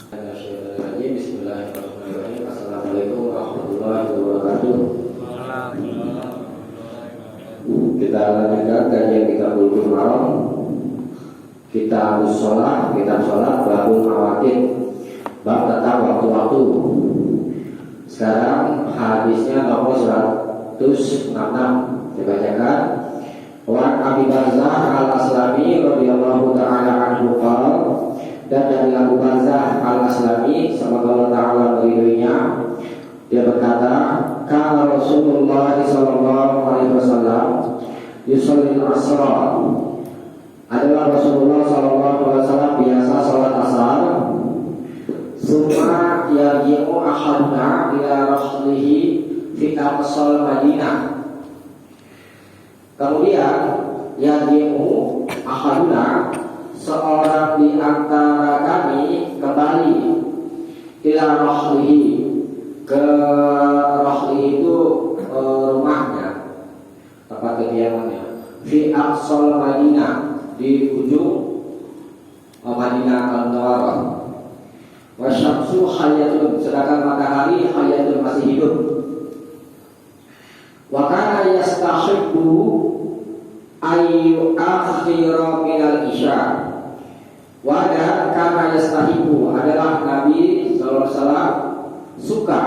Bismillahirrahmanirrahim. Assalamualaikum warahmatullahi wabarakatuh. Kita lanjutkan kajian kitab Bulughul Maram, kitab sholat, babul awaqit, bab tentang waktu-waktu. Sekarang hadisnya nomor 166. Dibacakan. Wa Abi Barzah al-Aslami radhiyallahu ta'ala anhu qala, dan dari Abu Barzah al-Aslami semoga Allah Ta'ala meridhoinya, dia berkata, kana Rasulullah sallallahu alaihi wasallam yusalli al-asra, adalah Rasulullah sallallahu alaihi wasallam biasa salat asar, summa yarji'u ahaduna ila rahlihi fi aqsal Madinah. Kemudian yarji'u ahaduna, seorang di antara kami kembali ila rahlihi, ke rahlihi itu rumahnya, tempat kediamannya, fi aqsal Madinah, di ujung Madinah al-Munawwarah. Wa syamsu hayyatun, sedangkan matahari hayyatun, masih hidup. Wa kana yastahibbu ayu akhira minal isya. Wa dan kana yastahibbu, adalah Nabi sallallahu alaihi wasallam suka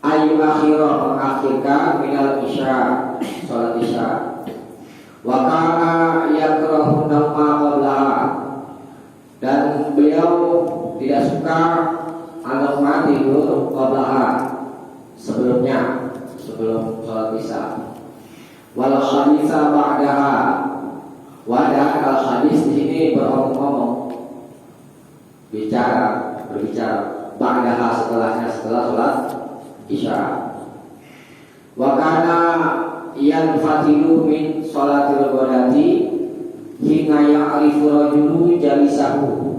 ayu akhira, mengakhirkan minal isya, salat isya. Wa kana yakrahu nauma qablaha, dan beliau tidak suka an-nauma, tidur, qablaha, sebelumnya, sebelum salat isya. Wal haditsa ba'daha, wadah al hadis di sini beromong-omong, berbicara ba'daha, setelahnya, setelah salat isya. Wa kana yanfatilu min sholatil ghadati hina ya'rifu rajulu jalisahu.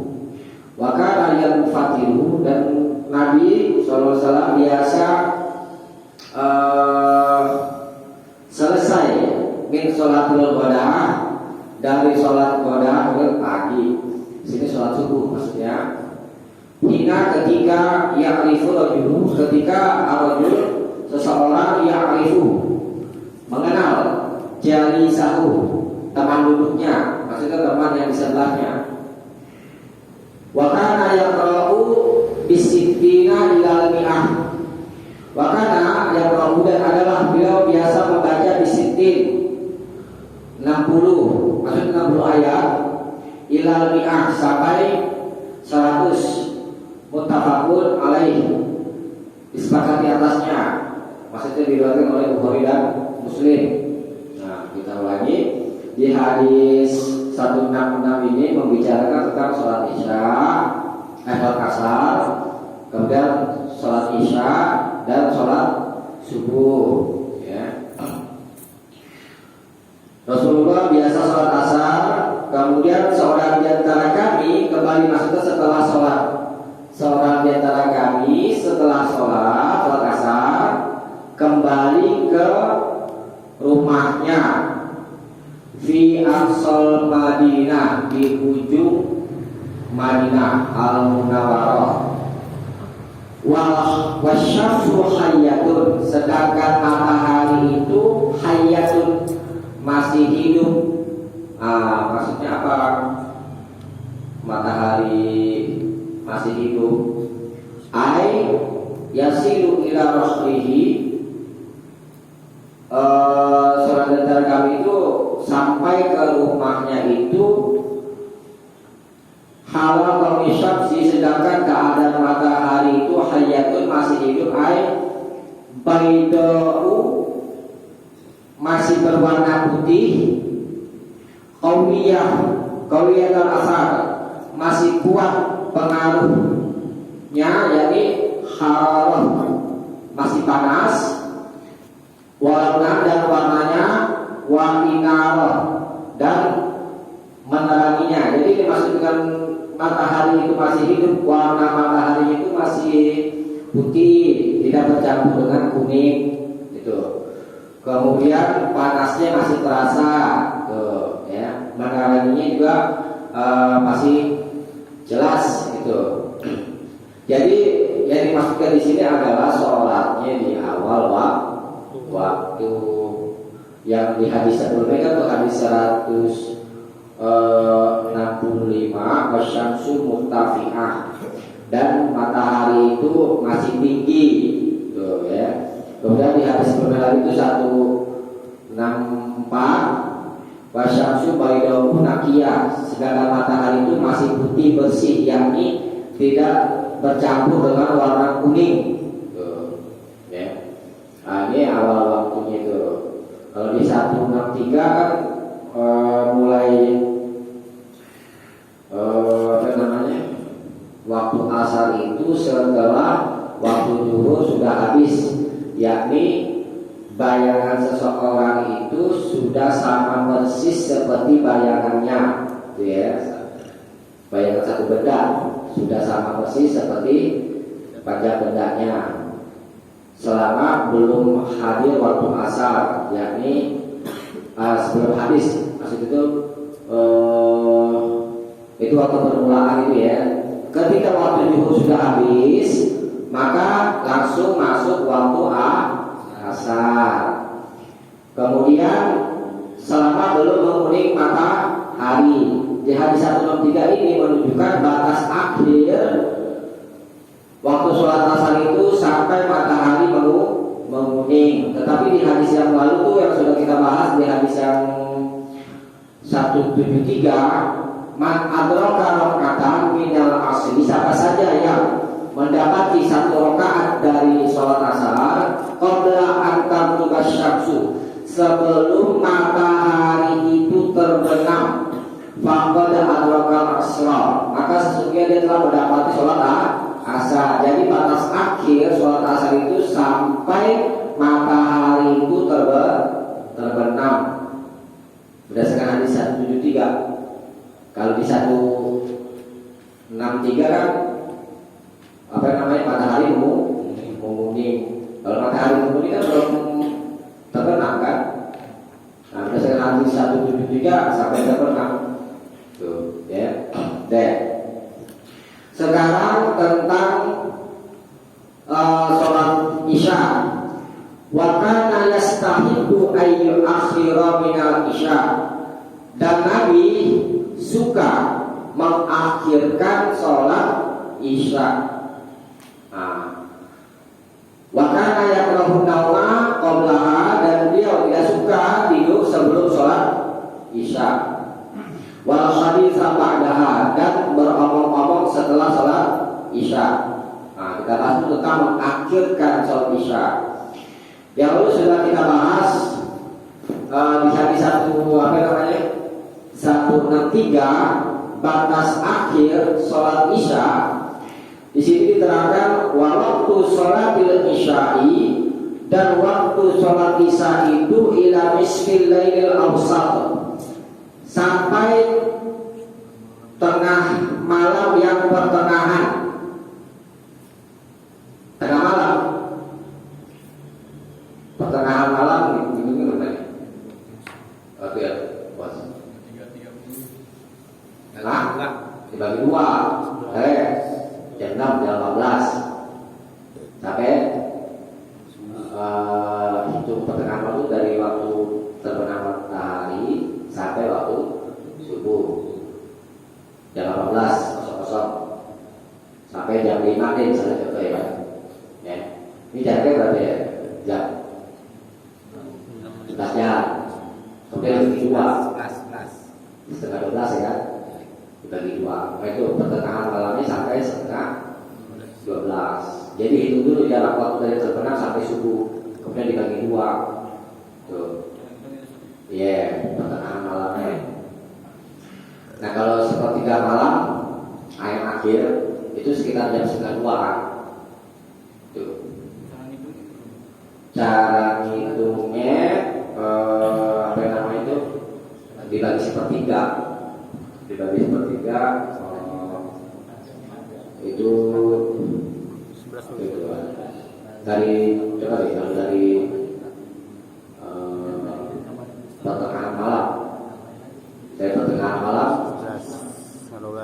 Wa kana yanfatilu, dan Nabi sallallahu alaihi wasallam biasa selesai min sholatil ghadaah, dari sholat ghadaah pagi. Sini sholat subuh maksudnya. Hina, ketika ya'rifu rajulu, ketika ar-rajul, seseorang, ya'rifu, mengenal, jalisahu, teman duduknya, maksudnya teman yang di sebelahnya. Wa kana yaqra'u bisittina ilal mi'ah. Wa kana yaqra'u, dan adalah beliau biasa membaca bisittin, 60, maksudnya 60 ayat, ilal mi'ah, sampai 100. Muttafaqun alaih, disepakati atasnya, maksudnya diriwayatkan oleh Bukhari dan Muslim. Nah, kita ulangi, di hadis 166 ini membicarakan tentang sholat isya, sholat asar, kemudian sholat isya dan sholat subuh. Ya. Rasulullah biasa sholat asar, kemudian seorang di antara kami kembali, maksudnya setelah sholat. Seorang di antara kami setelah sholat asar kembali ke rumahnya fi aqsal Madinah, di ujung Madinah al-Munawwarah. Wasyamsu hayyatun, sedangkan matahari itu hayyatun, masih hidup. Maksudnya apa? Matahari masih hidup. Ai yasilu ila rahlihi, seorang di antara kami itu sampai ke rumahnya itu halal kamishamsi, sedangkan keadaan matahari itu hayyatun, masih hidup. Ai baydau, masih berwarna putih. Qawiyah al-asar, masih kuat pengaruhnya, yakni hararah, masih panas. Warna, dan warnanya wainarah, dan meneranginya. Jadi dimaksud dengan matahari itu masih hidup, warna matahari itu masih putih, tidak bercampur dengan kuning, gitu. Kemudian panasnya masih terasa, tuh, ya. Meneranginya juga masih jelas, gitu. Jadi yang dimaksudkan di sini adalah sholatnya di awal waktu. Yang di hadis sebelumnya kan tuh hadis 165 wasyamsu murtafi'ah, dan matahari itu masih tinggi tuh ya. Kemudian di hadis sebelumnya lagi itu 164 wasyamsu baydau naqiyah, sedangkan matahari itu masih putih bersih, yakni tidak bercampur dengan warna kuning tuh ya. Nah, ini awal waktunya itu. Kalau di 163 kan mulai waktu asar itu setelah waktu zuhur sudah habis, yakni bayangan seseorang itu sudah sama persis seperti bayangannya, ya. Bayangan satu benda sudah sama persis seperti pada bendanya selama belum hadir waktu asar, yakni sebelum habis. Maksud itu waktu permulaan itu ya. Ketika waktu zuhur sudah habis, maka langsung masuk waktu asar. Kemudian selama belum menguning matahari. Di hadis 163 ini menunjukkan batas akhir waktu sholat asar itu sampai matahari menguning. Tetapi di hadis yang lalu tuh yang sudah kita bahas, di hadis yang 173, man adraka raka'atan minal asri, siapa saja yang mendapati satu rakaat dari sholat asar qabla an tamtuka syamsu, sebelum matahari itu terbenam, faqad adraka asra, maka sesungguhnya dia telah mendapati sholat asar. Jadi batas akhir sholat asar itu sampai matahari itu terbenam berdasarkan hadis 173. Kalau di 163 kan matahari menguning. Kalau matahari menguning kan belum terbenam kan. Nah, berdasarkan hadis 173 sampai terbenam. Tuh, ya. Sekarang tentang sholat isya. Wa kana yastahibu ayyu akhira minal isya, dan Nabi suka mengakhirkan sholat isya. Wa kana yakrahu nauma qablaha, dan beliau tidak suka tidur sebelum sholat isya. Wal haditsa ba'daha, dan beromong-omong setelah sholat isya. Nah, kita bahas tentang mengakhirkan sholat isya. Yang lalu sudah kita bahas di hadis 163 batas akhir sholat isya. Di sini diterangkan waktu sholatil isya'i, dan waktu sholat isya itu ila nisfil lailil awsat, sampai tengah malam yang pertengahan. Tengah malam, pertengahan malam itu gimana? Oke ya, bos. Enggak, dibagi dua. Jam 6, jam 18 sampai hitung pertengahan waktu dari waktu terbenam matahari sampai waktu subuh. Jam 18.00 sampai jam 5 misalnya contoh ya Pak. Ya. Ini jaraknya berapa ya? Jam 11 jam. Kemudian dibagi dua, setengah 12 ya kan? Dibagi dua. Nah, itu pertengahan malamnya sampai setengah 12. Jadi hitung dulu jarak waktu dari terbenam sampai subuh. Kemudian dibagi dua. Tuh. Pertengahan malamnya. Nah, kalau sepertiga malam air akhir itu sekitar jam 1:30 kan. Tuh. Cara ngitungnya dibagi sepertiga. Itu dari coba deh, kalau dari pertengahan malam, dari pertengahan malam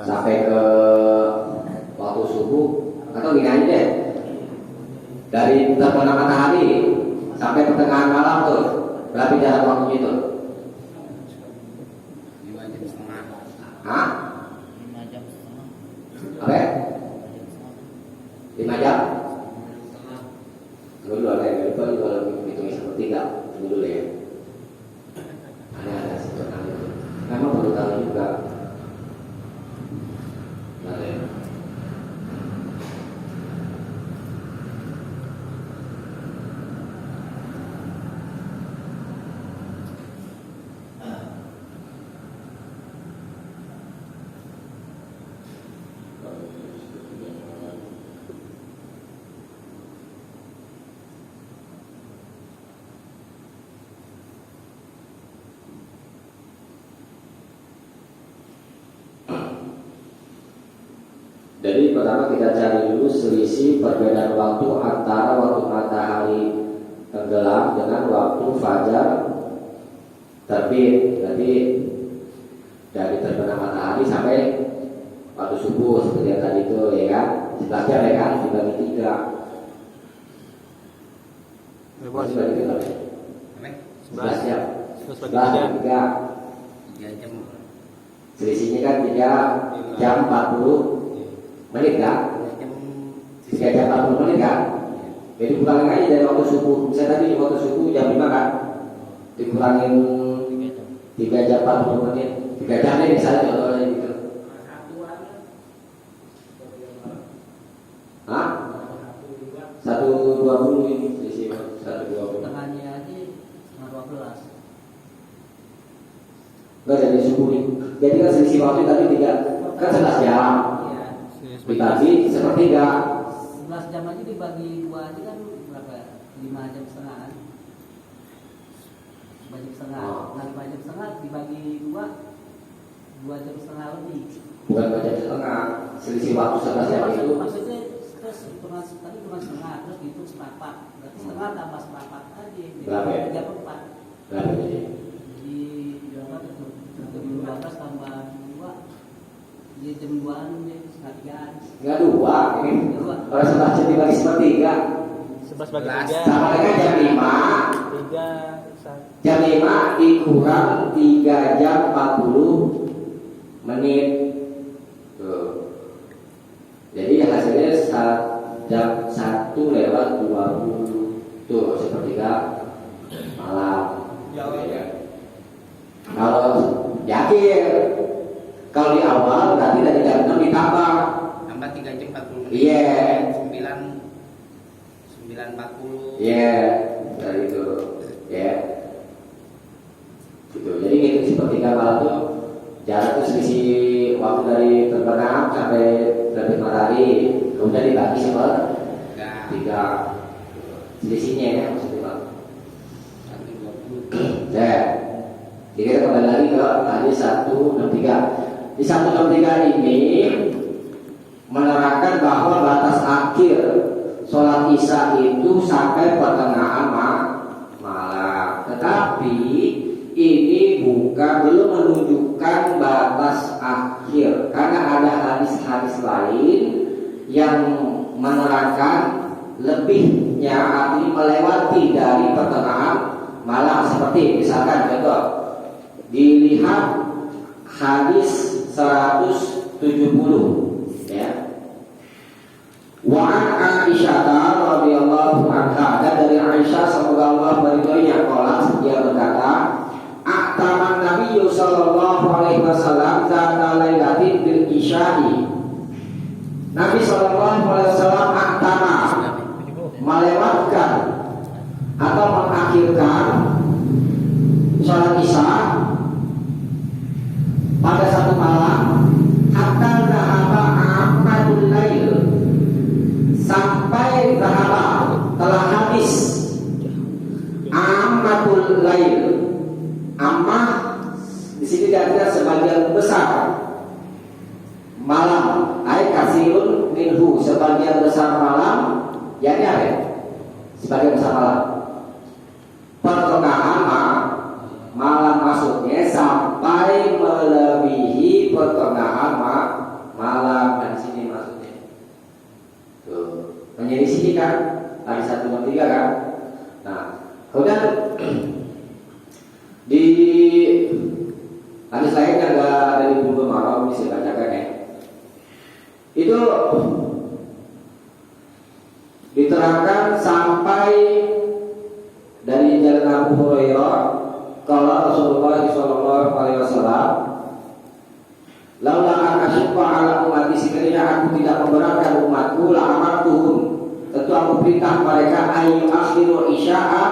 sampai ke waktu subuh Atau gini aja deh, dari terbenam matahari sampai pertengahan malam tuh berapa jarak waktunya itu? 5 jam setengah. Hah? 5 jam setengah. Apa? 5 jam? Dulu ada yang lupa juga hitungnya sepertiga. Dulu ya. Ada sebenarnya itu. Memang baru tahu juga. Ada ya. Jadi pertama kita cari dulu selisih perbedaan waktu antara waktu matahari tenggelam dengan waktu fajar terbit. Jadi dari terbenam matahari sampai waktu subuh seperti yang tadi itu ya kan, 11 jam ya kan, dibagi 3. Masih bagi 3 ya? 11 jam. 11 bagi 3 jam. Selisihnya kan 3 jam 40 menit kan? 3 jam 40 menit kan? Jadi kurangin aja dari waktu subuh. Misalnya tadi waktu subuh jam 5 kan? Dikurangin 3 jam 40 menit. 3 jam ini misalnya contohnya gitu. Hah? 1.20 ini selisih 1.20. Tengahnya aja 12. Enggak dari subuh nih. Jadi kan selisih waktu tadi 3 kan 11 jam. Dibagi sepertiga. 11 jam aja dibagi 2 aja kan berapa? 5 jam setengah kan? 5 jam setengah. Nah 5 jam setengah dibagi 2 jam setengah lebih. Bukan 2 jam setengah. Selisih waktu 11 jam itu. Maksudnya terus tadi cuma setengah, terus dihitung seperempat. Berarti setengah tambah seperempat aja. Berapa ya? 3/4. Berapa jadi? Di berapa tuh? 12 tambah 2. Dia jam 2an dia setengah 3an. Enggak 2 ini. Kalau 11 jam dibagi sepertiga 11 bagi 3 sama dengan jam 5. Jam 5 dikurang 3 jam 40 menit. Tuh. Jadi hasilnya jam 1 lewat 20. Tuh sepertiga malam. Ya. Kalau yakin, kalau di awal berarti dari jam 6 ditambah 3 jam 40 menit. Iya. 9.40. Iya, dari itu. Ya. Gitu. Jadi gitu sepertiga malam tuh jarak tuh selisih waktu dari terbenam sampai terbit matahari, kemudian dibagi sepertiga. Selisihnya ya maksudnya. 1.20. Ya. Jadi kita kembali lagi ke hadis 163. Di 163 ini menerangkan bahwa batas akhir sholat isya itu sampai pertengahan malam. Tetapi ini belum menunjukkan batas akhir, karena ada hadis-hadis lain yang menerangkan lebihnya, artinya melewati dari pertengahan malam. Seperti misalkan contoh, dilihat hadis 170 ya. Wa an Aisyah radhiyallahu anha, dan dari Aisyah semoga Allah meridhoinya, dia berkata, "A'taman Nabi sallallahu alaihi wasallam zata lailatin bil isya'i." Nabi sallallahu alaihi wasallam a'tama, melewatkan atau mengakhirkan sholat isya pada satu malam, hatta zahaba amadul lail, sampai zahaba telah habis amadul lail. Ammah di sini diartikan sebagian besar malam, ay kasirun minhu, sebagian besar malam, yakni apa ya? Sebagian besar malam, pertengahan malam maksudnya sampai melebihi pertengahan malam. Di sini maksudnya menyelisih kan, tadi 1/3 kan. Nah, kemudian di hadis lain yang ada di Bulughul Maram bisa bacakan ya. Itu diterangkan sampai dari jalan Abu Hurairah, kalau Rasulullah sallallahu alaihi wasallam, laula an asyqa ala ummati, sekiranya aku tidak memberatkan umatku, la amartuhum, tentu aku perintah mereka ayu akhiru isya'a,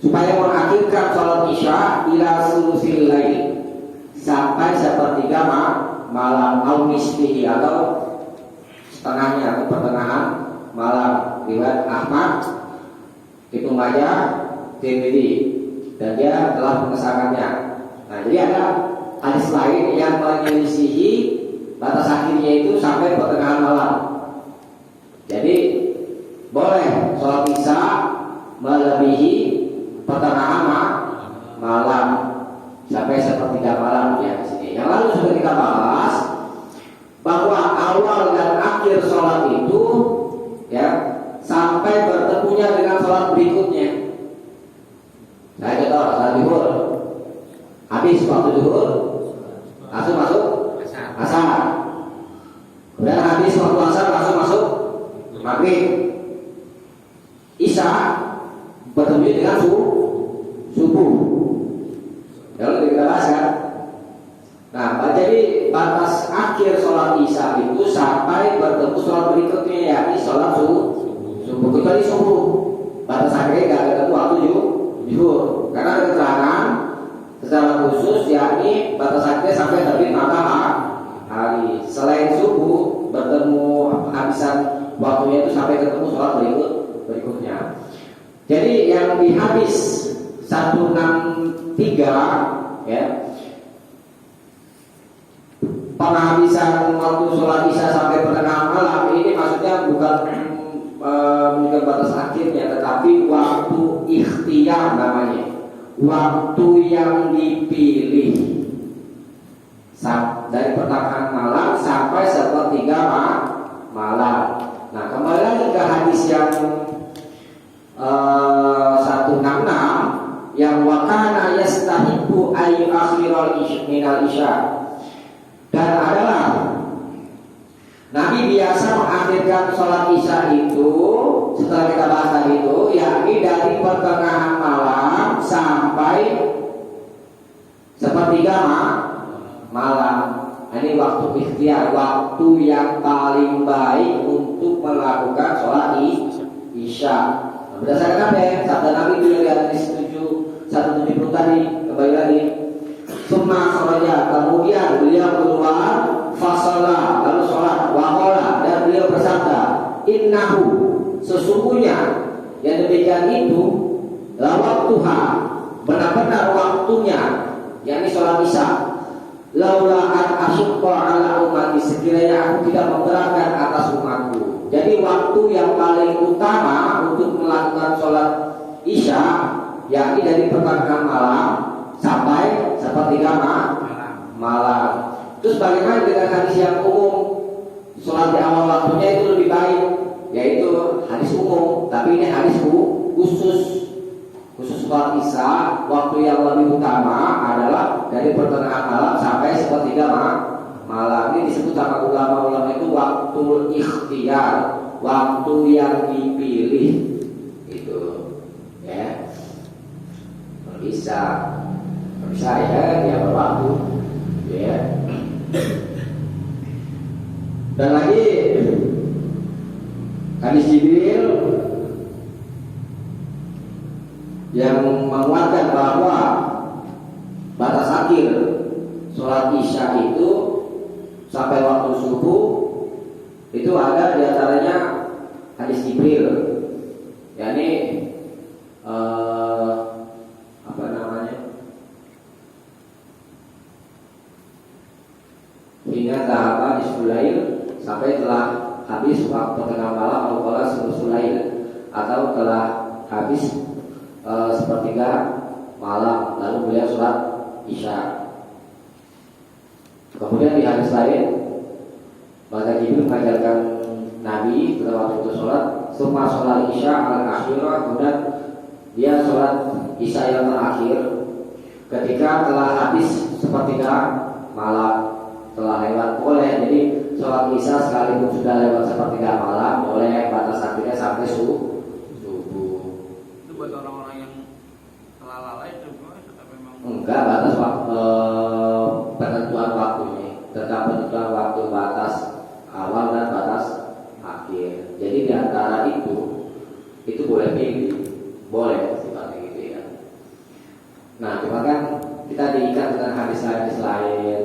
supaya mengakhirkan salat isya ila sulusil lail, sampai sepertiga malam, au nisfihi, atau setengahnya atau pertengahan malam. Riwayat Ahmad, Ibnu Majah, Tirmidzi, dan dia telah mengesahkannya. Nah, jadi ada hadis lain yang menyelisihi batas akhirnya itu sampai pertengahan malam. Jadi boleh sholat isya melebihi pertengahan malam sampai sepertiga malam ya di sini. Yang lalu sudah kita bahas bahwa awal dan akhir sholat itu ya sampai bertemunya dengan sholat berikutnya. Saya contoh sholat zuhur, habis waktu zuhur langsung masuk asar. Kemudian habis waktu asar langsung masuk maghrib. Isya bertemu dengan subuh. Lalu kita bahas kan. Nah, jadi batas akhir sholat isya itu sampai bertemu sholat berikutnya, yakni sholat subuh. Kecuali subuh, batas akhirnya tidak ketemu waktu zuhur. Karena ada keterangan secara khusus, yakni batas akhirnya sampai terbit matahari. Selain subuh, bertemu habisan waktunya itu sampai ketemu sholat berikutnya. Jadi yang di hadis 163 ya, penghabisan waktu sholat isya sampai pertengahan malam, ini maksudnya bukan menunjukkan batas akhirnya, tetapi waktu ikhtiar namanya, waktu yang dipilih dari pertengahan malam sampai sepertiga malam. Nah, kembali lagi ke hadis yang 166 yang wakana yastahibu ayu akhiral minal isya, dan adalah Nabi biasa mengakhirkan sholat isya itu setelah kita bahas tadi itu, yakni dari pertengahan malam sampai sepertiga malam. Ini waktu ikhtiar, waktu yang paling baik untuk melakukan sholat isya. Nah, berdasarkan apa ya? Sabda Nabi itu yang di hadis 170 tadi, kembali lagi. Summa kharaja, kemudian beliau keluar, fasalah, lalu sholat, waqala, dan beliau bersabda, innahu, sesungguhnya yang demikian itu la waktuha, benar-benar waktunya, yakni sholat isya. Laula an asyqa ala ummati, sekiranya aku tidak memberatkan atas umatku. Jadi waktu yang paling utama untuk melakukan sholat isya, yakni dari pertengahan malam sampai sepertiga malam. Terus bagaimana dengan hadis yang umum, sholat di awal waktunya itu lebih baik, yaitu hadis umum, tapi ini hadis khusus sholat isya, waktu yang lebih utama adalah dari pertengahan malam sampai sepertiga malam. Ini disebut sama ulama-ulama itu waktu ikhtiar, waktu yang dipilih, itu ya. Bisa ya, dia berwaktu ya. Dan lagi hadis Jibril yang menguatkan bahwa batas akhir sholat isya itu sampai waktu subuh itu ada diantaranya hadis Jibril, yakni hingga tahapan isulail, sampai telah habis waktu pertengahan malam, atau kalau sulail, atau telah habis sepertiga malam, lalu beliau sholat isya. Kemudian di hadis lain, maka Jibril mengajarkan Nabi pada waktu itu sholat, summa sholat isya al-akhirah, kemudian dia sholat isya yang terakhir ketika telah habis sepertiga malam, telah lewat boleh. Jadi sholat isya sekalipun sudah lewat sepertiga malam boleh, batas akhirnya sampai subuh. Itu buat orang-orang yang telah lalai itu memang Enggak, batas penentuan waktunya, tetap penentuan waktu batas awal dan batas akhir. Jadi di antara itu boleh pilih, boleh sifatnya gitu ya. Nah, cuma kan kita diikat dengan hadis-hadis lain.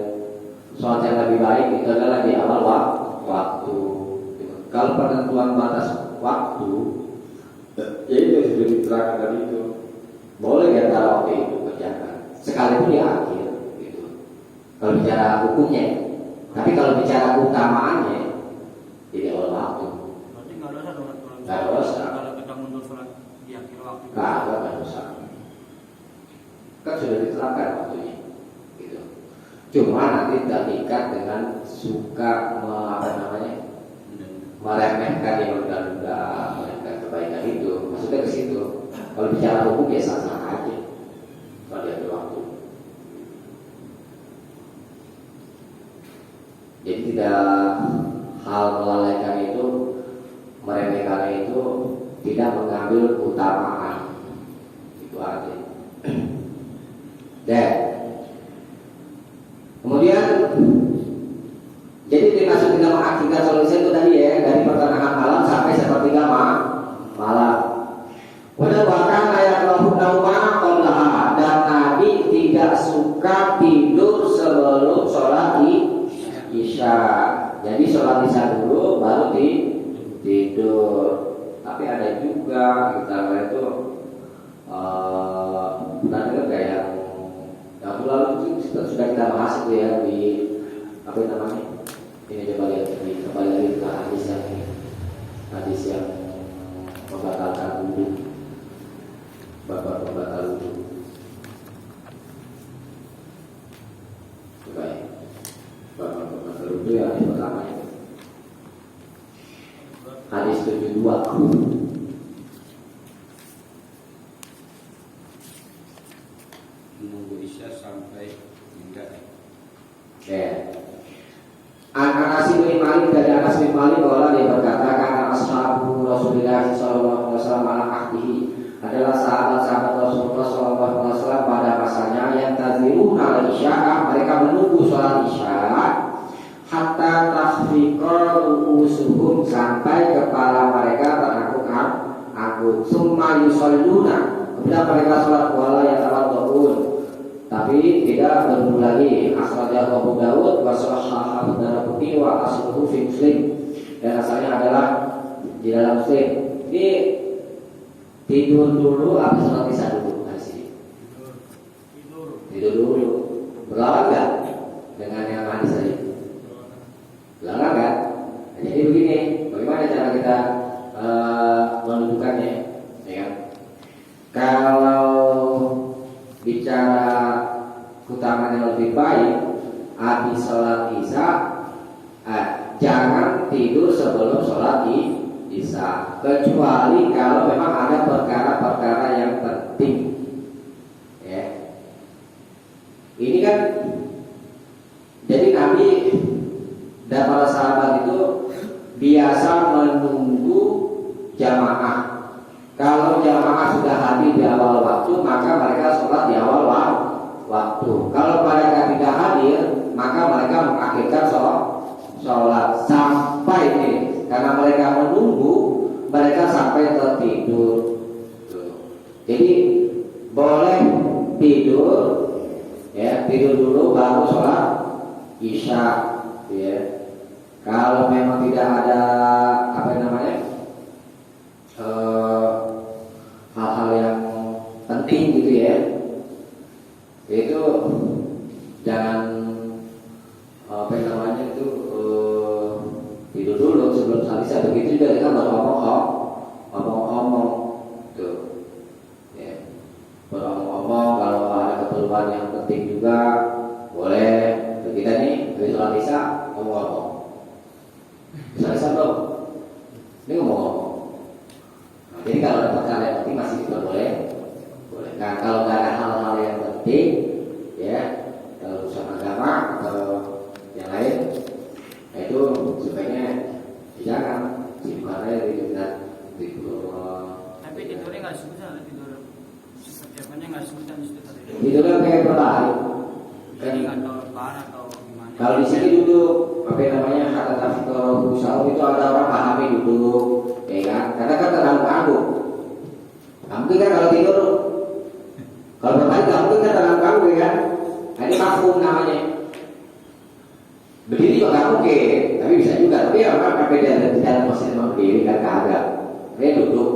Sholat yang lebih baik itu adalah di awal waktu. Kalau penentuan batas waktu, ya itu sudah diterangkan tadi itu, boleh di antara waktu itu kerjakan, sekalipun di akhir gitu. Kalau bicara hukumnya, tapi kalau bicara keutamaannya, jadi awal waktu. berarti nggak dosa dong Nggak dosa. kalau kita mundur sholat di akhir waktu. Nggak dosa. Kan sudah diterangkan waktunya, gitu. Cuma nanti terikat dengan suka meremehkan yang udah meremehkan kebaikan itu. Maksudnya ke situ. Kalau bicara hukum ya sah-sah aja. Kalau dia ada waktu. Jadi tidak hal melalaikan itu, meremehkan itu tidak mengambil keutamaan. Itu aja. Dan kemudian jadi dimaksud tidak mengakhirkan solusi itu tadi ya, dari pertengahan malam sampai sepertiga malam. Kemudian bahkan ayat nauma qablaha, dan Nabi tidak suka tidur sebelum sholat isya. Jadi sholat isya dulu baru tidur. Tapi ada juga kita itu pernah dengar kayak yang lalu itu sudah kita bahas itu ya di apa namanya, ini coba lihat di kembali lagi ke hadis yang membatalkan wudhu, bapak pembatal wudhu. Coba ya, bapak pembatal wudhu yang hadis pertama itu hadis 72. Menunggu isya sampai hingga Anas bin Malik, dari Anas bin Malik bahwa dia berkata, karena ashabu Rasulullah sallallahu alaihi wasallam ala ahdihi, adalah sahabat-sahabat Rasulullah sallallahu alaihi wasallam pada masanya, yang taziruna al-isya, mereka menunggu sholat isya hatta tahfiqa ru'usuhum, sampai kepala mereka terangkut-angkut. Summa yusalluna, kemudian mereka sholat wala yatawaddaun, tapi tidak berwudu lagi. Akhrajahu Abu Dawud wa sahahahu Daraqutni wa asluhu fi Muslim, dan asalnya adalah di dalam Muslim. Ini tidur dulu atau sholat isya dulu di sini? Tidur dulu. Berlawan nggak dengan yang hadis tadi? Berlawan kan? Nah, jadi begini, bagaimana cara kita menentukannya? Ya kan? Kalau bicara keutamaan yang lebih baik, habis sholat isya jangan tidur sebelum sholat isya, kecuali kalau memang ada perkara-perkara yang penting. Ya, ini kan jadi Nabi dan para sahabat itu biasa menunggu jamaah. Kalau jamaah sudah hadir di awal waktu, maka mereka sholat di awal waktu. Kalau mereka tidak hadir, maka mereka mengakhirkan sholat sampai ini. Karena mereka menunggu, mereka sampai tertidur. Jadi boleh tidur, ya, tidur dulu baru sholat isya. Ya. Kalau memang tidak ada hal-hal yang penting gitu ya, itu jangan tidur dulu sebelum sholat isya. Begitu juga kita ngomong-ngomong tuh, ya, ngomong kalau ada keperluan yang penting juga boleh. Kita nih habis sholat isya ngomong-ngomong, sholat isya belum? Jadi kalau ada perkara yang penting masih diperboleh. Boleh. Nah, kalau nggak ada hal-hal yang penting, ya, urusan agama atau yang lain, nah itu sebaiknya jangan sifatnya tidur. Tapi tidurnya nggak susah, tidur setiapnya nggak susah tadi. Tidurnya kayak berbalik. Jadi nggak tahu depan atau gimana. Kalau di sini duduk, apa yang namanya kata tafsir usaha itu ada orang pahami duduk, ya kan? Karena kan terlalu anggup. Mungkin kan kalau tidur, kalau berbalik nggak mungkin kan terlalu anggup, ya kan? Nah, ini mafhum namanya. Berdiri juga nggak mungkin, tapi bisa juga. Tapi ya orang sampai di dalam posisi berdiri kan kagak, dia duduk,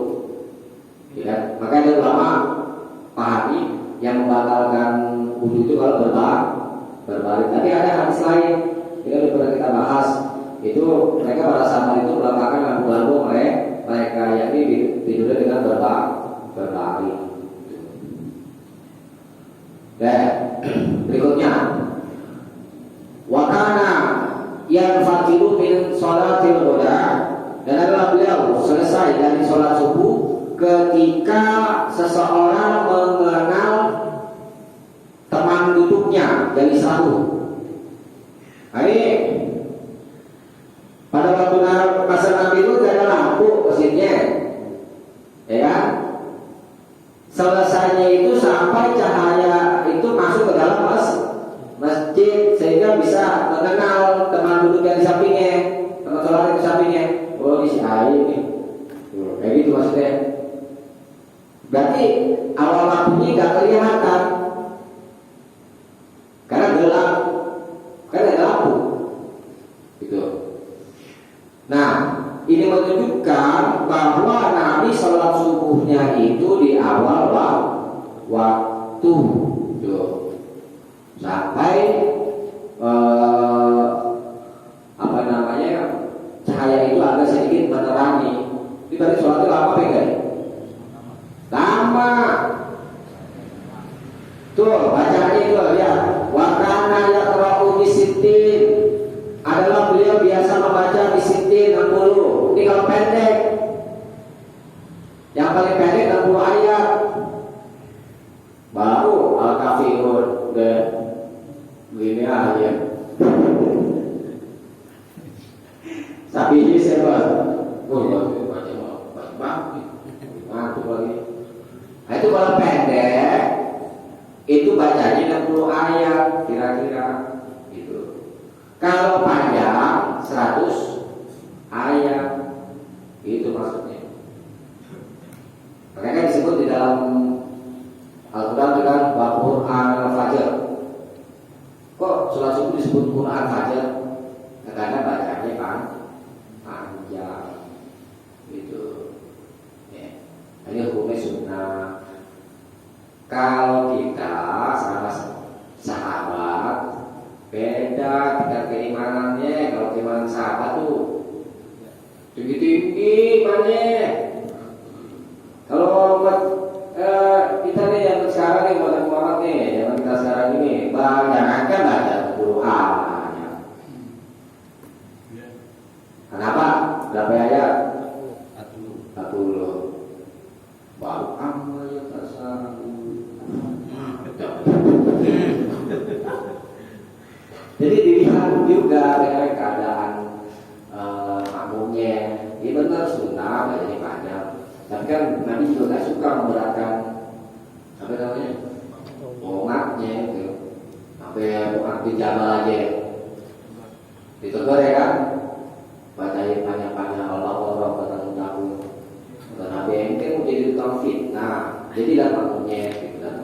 ya kan? Makanya ada ulama pahami yang membatalkan wudhu itu kalau berbalik. Tapi ada hadis lain yang pernah kita bahas, itu mereka pada saat itu meletakkan lampu-lampu mereka yakni tidurnya dengan berbalik. Dan berikutnya, wakana yang fatilu min sholatil ghuda, dan adalah beliau selesai dari sholat subuh ketika seseorang mengenal teman duduknya dari satu. Ini pada waktu masa Nabi itu tidak ada lampu mesinnya, ya kan? Selesainya itu sampai cahaya itu masuk ke dalam masjid sehingga bisa mengenal teman duduk yang di sampingnya, teman sholat di sampingnya. Oh, di sini nih, kayak gitu maksudnya. Berarti awal lampunya nggak kelihatan. Karena gelap, karena ada lampu, gitu. Nah, ini menunjukkan bahwa Nabi sholat subuhnya itu di awal waktu, gitu. Sampai apa namanya cahaya itu agak sedikit menerangi. Ini berarti sholatnya lama apa enggak? Lama. Tuh bacaan itu lihat. Wakana yaqra'u bisitin, adalah beliau biasa membaca bisitin 60. Ini kalau pendek, yang paling pendek 60 ayat. Baru al-kafirun deh begini aja. Tapi ini siapa? Ngantuk lagi. Nah itu kalau pendek itu bacanya 60 ayat kira-kira gitu. Kalau panjang 100 ayat, itu maksudnya. Makanya disebut di dalam Al-Quran dengan Quran al-Fajr. Kok sholat subuh disebut Quran Fajr? Karena bacanya panjang gitu. Ya. Ini hukumnya sunnah. Kalau kita sama sahabat beda tingkat keimanannya. Kalau keimanan sahabat tuh tinggi-tinggi imannya. Kalau kita nih yang sekarang nih orang-orang nih yang kita sekarang ini jangankan baca Quran. Kenapa? Berapa ayat? 40. Baru amal ya tasawuf. Jadi dilihat juga dengan keadaan makmumnya. Ini benar sunnah bacanya panjang. Tapi kan Nabi juga gak suka memberatkan apa namanya umatnya gitu. Sampai umat di Jamal aja ditegur ya kan, bacain panjang-panjang Allah bertanggung jawab. Kata Nabi ente mau jadi tukang fitnah, jadilah makmumnya gitu kan.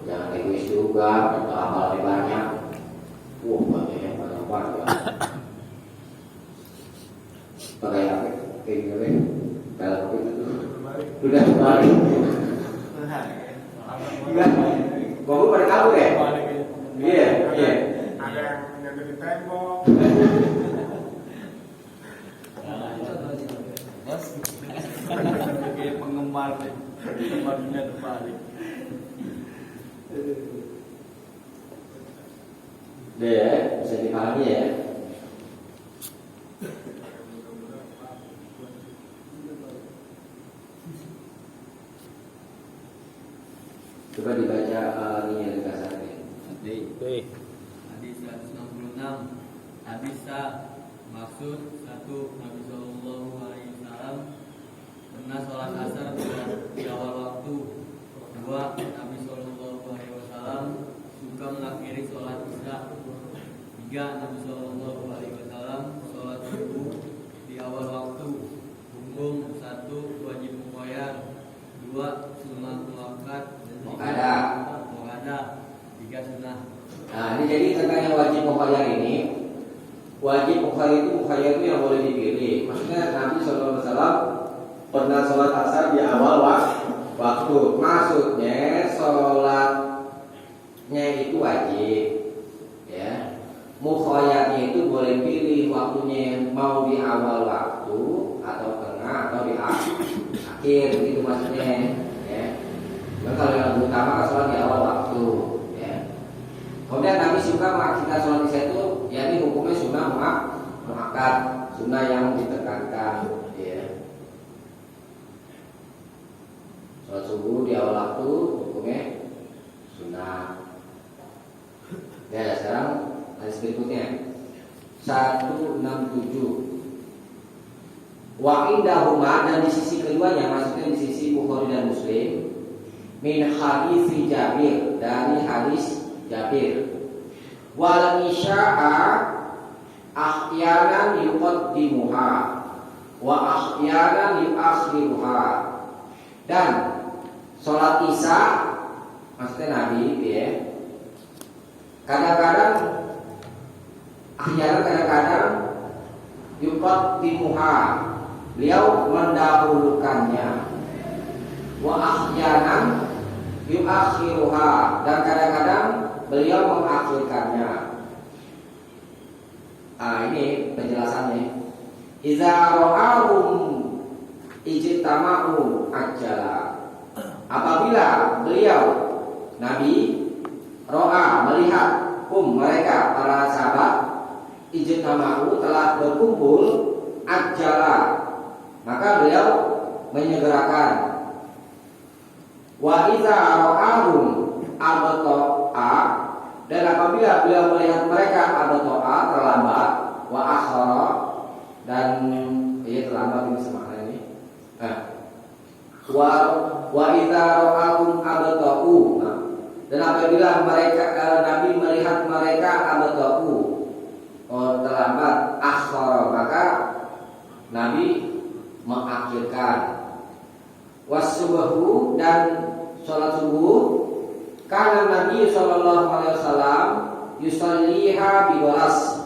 Jangan egois juga, atau amal lebih banyak. Banyak yang banyak. Pakai apa? Kayak gini. Kalau itu sudah kembali. Bapak pada tahu deh. Iya. Ada yang dari tembok. Kayak penggemar deh, penggemarnya terbalik. Deh, bisa dipahami ya. Coba dibaca ini ringkasannya. Oke. Hadis 166. Hadis maksud 1, Nabi Shallallahu Alaihi Wasallam pernah sholat asar di awal waktu. 2, Nabi Shallallahu Alaihi Wasallam suka mengakhiri sholat isya. 3, Nabi Shallallahu Alaihi Wasallam sholat subuh di awal waktu. Hukum 1, wajib muqayyad. 2, sunnah muakkad. Muqaddad. 3, sunnah. Nah, ini jadi tentang yang wajib muqayyad ini. Wajib muqayyad itu yang boleh dipilih. Maksudnya Nabi SAW pernah sholat asar di awal waktu. Maksudnya sholatnya itu wajib, ya. Muqayyadnya itu boleh pilih waktunya mau di awal waktu atau tengah atau di akhir, gitu maksudnya, ya. Dan kalau yang utama kan sholat di awal waktu, ya. Kemudian Nabi suka mengakhirkan sholat isya itu, yakni hukumnya sunnah muakkad, sunnah yang ditekankan, ya. Sholat subuh di awal waktu hukumnya sunnah. Ya, sekarang hadis berikutnya 167. Wa indahuma, dan di sisi keduanya, maksudnya di sisi Bukhari dan Muslim, min hadis Jabir, dari hadis Jabir, wal isya'a ahyanan yuqaddimuha wa ahyanan yuakhiruha, dan sholat isya maksudnya Nabi, ya, kadang-kadang ahyanan, kadang-kadang yuqaddimuha, beliau mendahulukannya, wa ahyanan yuakhiruha, dan kadang-kadang beliau mengakhirkannya. Ini penjelasannya. Iza ra'ahum ijtama'u ajala. Apabila beliau Nabi ro'a, melihat mereka para sahabat, ijtama'u, telah berkumpul, ajala, maka beliau menyegerakan. Wa iza ra'ahum abta'a, dan apabila beliau melihat mereka abta'a, terlambat, wa akhara, dan terlambat ini semakna ini. Wa iza ra'ahum abta'u, dan apabila mereka Nabi melihat mereka abta'u, terlambat, akhara, maka Nabi mengakhirkan. Wasubuhu, dan sholat subuh, karena Nabi Shallallahu Alaihi Wasallam yusalliha bigolas,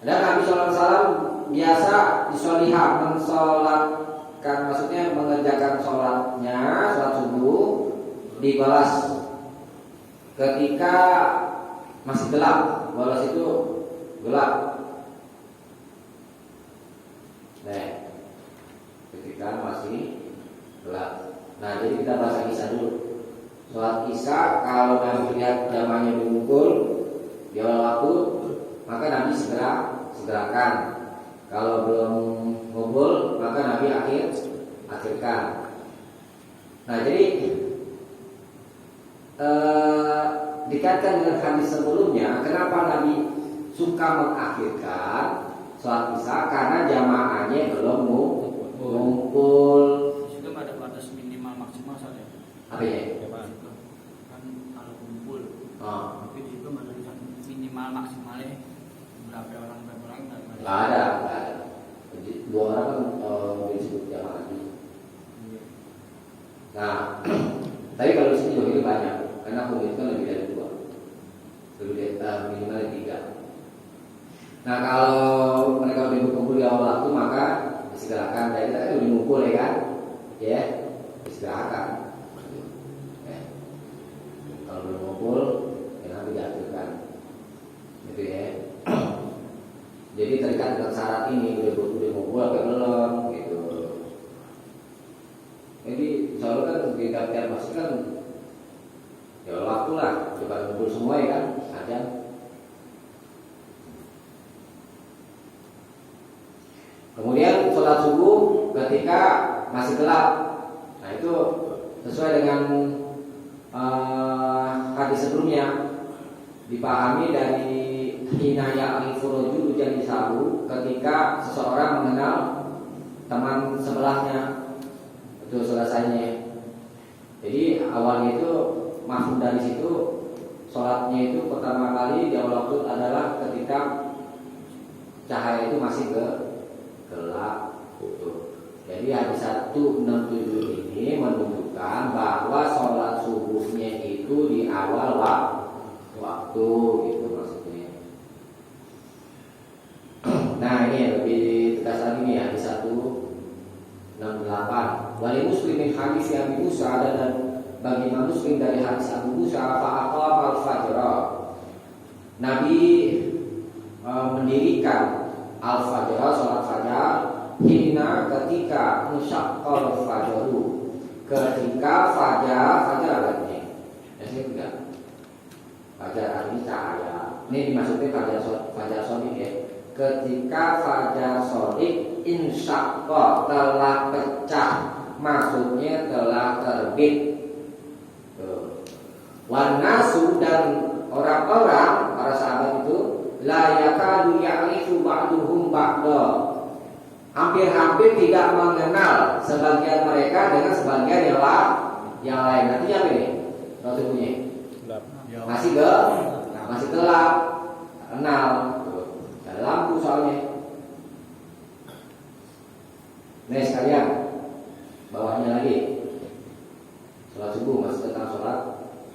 dan Nabi Shallallahu Alaihi Wasallam biasa yusalliha, mensolatkan, maksudnya mengerjakan sholatnya, sholat subuh bigolas, ketika masih gelap. Golas itu gelap. Nah, ketika masih gelap. Nah, jadi kita bahas isya dulu. Sholat isya, kalau Nabi lihat jamaahnya berkumpul di awal waktu, maka Nabi segerakan. Kalau belum ngumpul, maka Nabi akhirkan. Nah, jadi dikaitkan dengan hadis sebelumnya, kenapa Nabi suka mengakhirkan sholat isya? Karena jamaahnya belum ngumpul. Itu ada batas minimal maksimal saja. Apa ya? Kan kalau kumpul, tapi di situ ada minimal maksimalnya berapa orang Nggak ada. Jadi, 2 orang kan disebut jamaah. Nah, tapi kalau di sini juga itu banyak, karena hukum itu kan lebih dari 2, lebih dari minimal 3. Nah, kalau mereka udah berkumpul di awal waktu, maka disegerakan. Dan kita kan udah ngumpul, ya kan? Ya, disegerakan. Ya. Kalau belum ngumpul, ya nanti diaturkan. Gitu ya. Jadi terikat dengan syarat ini, udah ngumpul atau belum, gitu. Jadi selalu kan tiap masuk kan ya waktu lah, coba ngumpul semua, ya kan, ada. Kemudian sholat subuh ketika masih gelap. Nah, itu sesuai dengan hadis sebelumnya dipahami dari hinaya al-furujul jadi sabu ketika seseorang mengenal teman sebelahnya itu selesainya. Jadi awalnya itu mafhum dari situ sholatnya itu pertama kali di awal waktu adalah ketika cahaya itu masih gelap. Jadi hadis 167 ini menunjukkan bahwa sholat subuhnya itu di awal waktu gitu maksudnya. Nah ini lebih tegas lagi nih hadis 168. Wali muslimin hadis Abi Musa dan bagi Muslim dari hadis Abu Musa fa'aqama al-fajr. Nabi mendirikan al-fajr, sholat fajar, hina ketika musyaqqal fajru, ketika fajar artinya. Ini enggak. Fajar ini cahaya. Ini dimaksudkan fajar sodik ya. Ketika fajar sodik insyaqqa telah pecah, maksudnya telah terbit. Wan nasu dan orang-orang para sahabat itu la yakadu ya'rifu ba'duhum ba'da. Hampir-hampir tidak mengenal sebagian mereka dengan sebagian yang lain. Artinya apa ini? Maksudnya masih gelap, kenal. Ada lampu soalnya. Nih sekalian, bawahnya lagi. Sholat subuh masih tentang sholat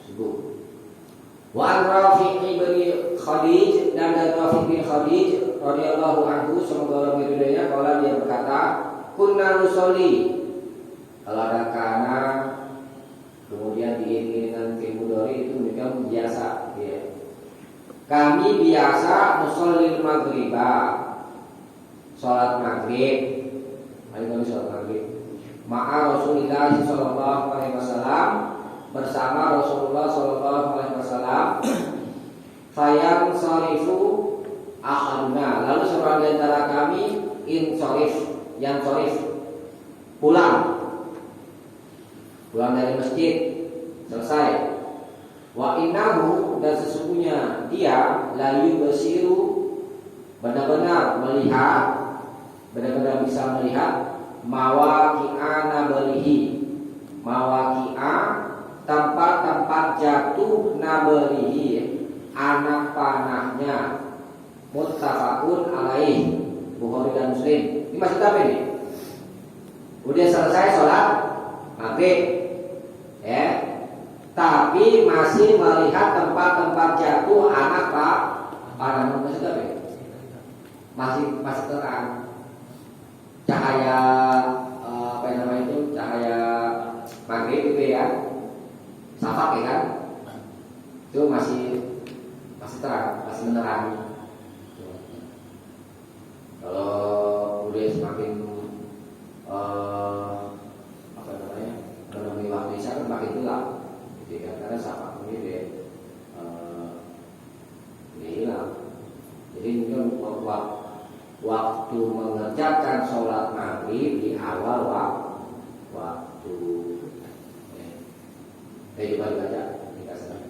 subuh. Wa Rafi' bin Khadij dan Rafi' bin Khadij radhiyallahu anhu semoga Allah meridainya kalau dia berkata kunna nusolli, kalau ada kana kemudian diiringi dengan fi'il mudhari itu mereka biasa ya. Kami biasa nusolli maghriba, salat maghrib. Hari kami salat maghrib ma'a Rasulillah sallallahu alaihi wasallam, bersama Rasulullah sallallahu alaihi wasallam. Fayang sharifu ahaduna, lalu seorang di antara kami yang sharif pulang dari masjid selesai. Wa innahu, dan sesungguhnya dia la yubsiru, benar-benar bisa melihat mawaqi'a nabalihi, mawaqi'a tempat-tempat jatuh nabalihi, anak panahnya. Muttafaqun alaih, Bukhari dan Muslim. Ini maksud apa ini? Udah selesai sholat maghrib ya, tapi masih melihat tempat-tempat jatuh anak panah. Maksud apa ini? Masih terang cahaya cahaya maghrib itu ya, safak ya kan, itu masih terang, masih menerangi. Kalau udah semakin menemui waktu isya kan makin gelap, gitu kan, karena safak ini dia hilang. Jadi mungkin waktu mengerjakan sholat maghrib di awal waktu. Coba dibaca dikasih.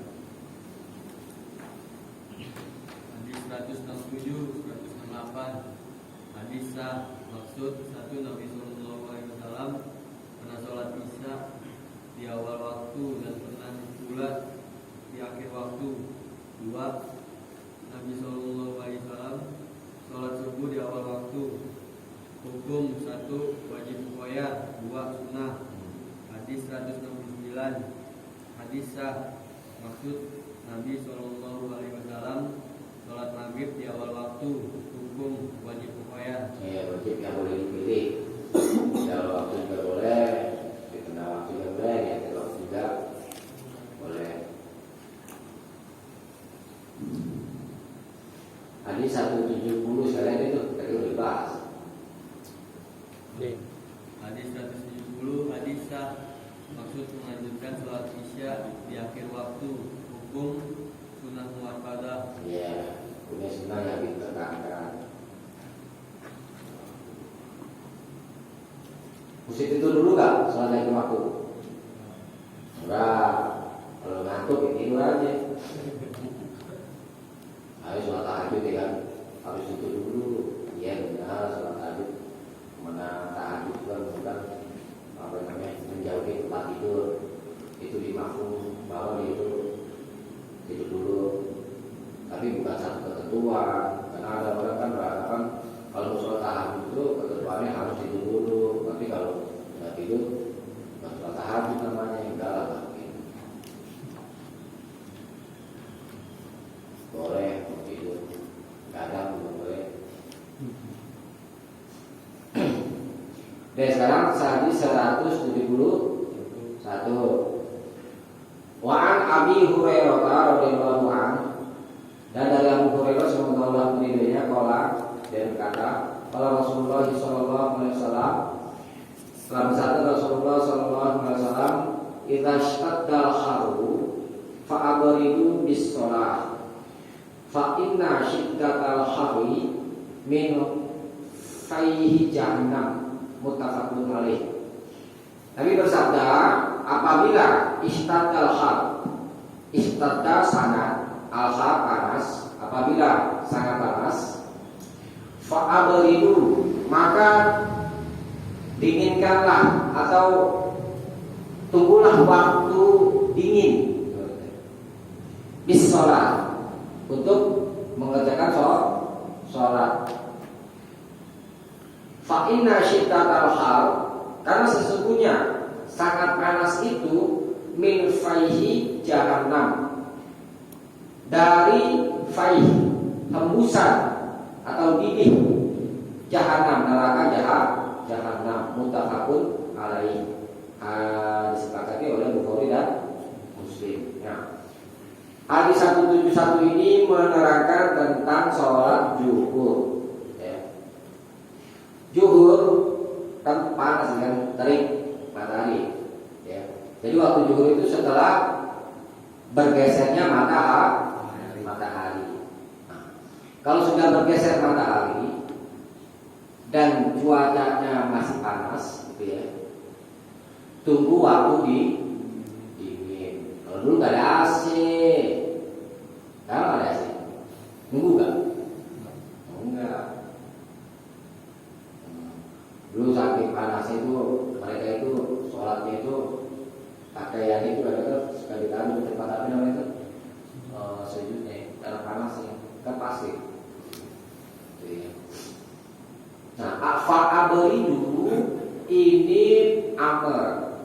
Hadis 167, 168. Hadis maksud 1 Nabi sallallahu alaihi wasallam pernah sholat isya di awal waktu dan pernah pula di akhir waktu. 2 Nabi sallallahu alaihi wasallam sholat subuh di awal waktu. Hukum 1 wajib buaya, 2 sunnah. Hadis 169. Hadis maksud Nabi sallallahu alaihi wasallam sholat maghrib di awal waktu. Hukum wajib buaya. Ya wajib yang boleh dipilih. Di awal waktu juga boleh, di tengah waktu juga boleh, di akhir waktu juga boleh. Hadis 170 sekalian itu tadi udah dibahas. Hadis 170. Hadis maksud menganjurkan sholat isya di akhir waktu. Hukum sunnah muakkadah. Ya, punya sunnah yang ditekankan. Mesti itu dulu gak sholat akhir waktu? Enggak. Kalau ngantuk ya tidur aja. Ayo sholat tahajud ya kan, harus itu dulu. Iya benar sholat tahajud. Mana tahajud kan bukan apa namanya menjauhi tempat tidur. Itu dimaklum bahwa itu tidur dulu. Tapi bukan satu ketentuan. Karena ada orang kan beranggapan kalau sholat tahajud itu ketentuannya harus tidur dulu. Tapi kalau nggak tidur, bukan sholat tahajud namanya, enggak lah. Boleh tidur, kadang belum boleh. Dan sekarang hadis 171. Wa'an Abi Hurairah radhiyallahu anhu, dan dari Abu Hurairah semoga Allah meridainya qala, dia berkata, qala Rasulullah sallallahu alaihi wasallam, telah bersabda Rasulullah sallallahu alaihi wasallam, idza shtaddal haru fa'abridu bis shalah fa inna shiddatal harri min fayhi jahannam, muttafaqun alaih. Nabi bersabda, apabila istaddal har, istadda sangat, al-har panas, apabila sangat panas, fa'abridu maka dinginkanlah atau tunggulah waktu dingin bis sholat, untuk mengerjakan sholat. Fa inna syiddatal har, karena sesungguhnya sangat panas itu min faihi jahannam, dari faih hembusan atau didih jahannam, neraka jahannam, muttafaqun alaih, disepakati oleh Bukhari dan Muslim. Nah, hadis 171 ini menerangkan tentang sholat zuhur. Ya. Zuhur kan panas kan, terik matahari. Ya. Jadi waktu zuhur itu setelah bergesernya matahari. Nah, kalau sudah bergeser matahari dan cuacanya masih panas, gitu ya, tunggu waktu dingin. Kalau dulu nggak ada AC, sekarang ada AC, nunggu nggak? Oh, enggak. Dulu saking panasnya itu mereka itu sholatnya itu pakaian itu ada sekali kali di tempat apa namanya itu sejutnya karena panasnya kan pasti. Nah, fa'abridu ini amr,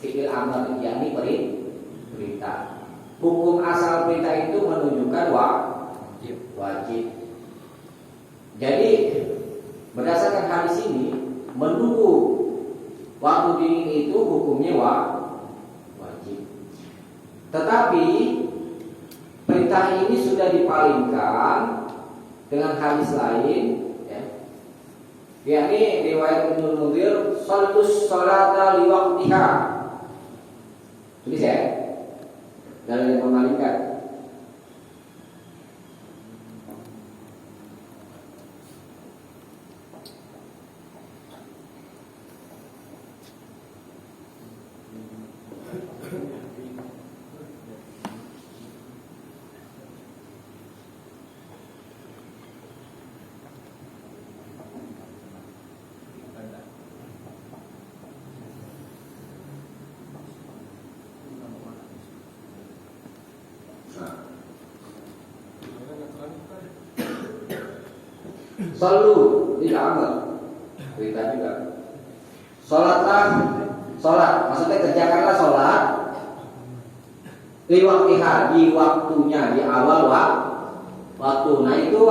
fi'il amr, yakni perintah. Hukum asal perintah itu menunjukkan wajib. Jadi berdasarkan hadis ini, menunggu waktu dingin itu hukumnya wajib. Tetapi perintah ini sudah dipalingkan dengan hadis lain, ya, yakni riwayat Ibnu Munzir, "Shallus sholata liwaqtiha." Tulis ya, dari memalingkan. Sallu tidak amal, perintah juga. Sholat, maksudnya kerjakanlah sholat liwaqtiha, di waktunya, di awal waktu. Nah itu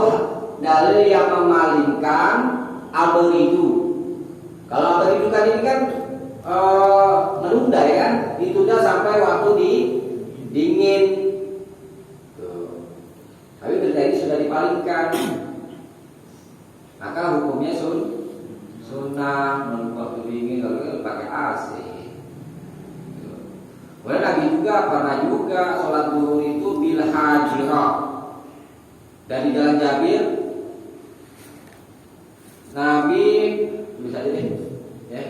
dalil yang memalingkan abridu. Kalau abridu kan ini kan menunda ya kan, ditunda sampai waktu dingin. Tuh. Tapi berita ini sudah dipalingkan. Maka hukumnya sunnah menunggu waktu dingin, kalau pakai AC. Boleh Nabi juga pernah juga sholat zuhur itu bil hajirah. Dari jalan Jabir, Nabi bisa aja deh, ya.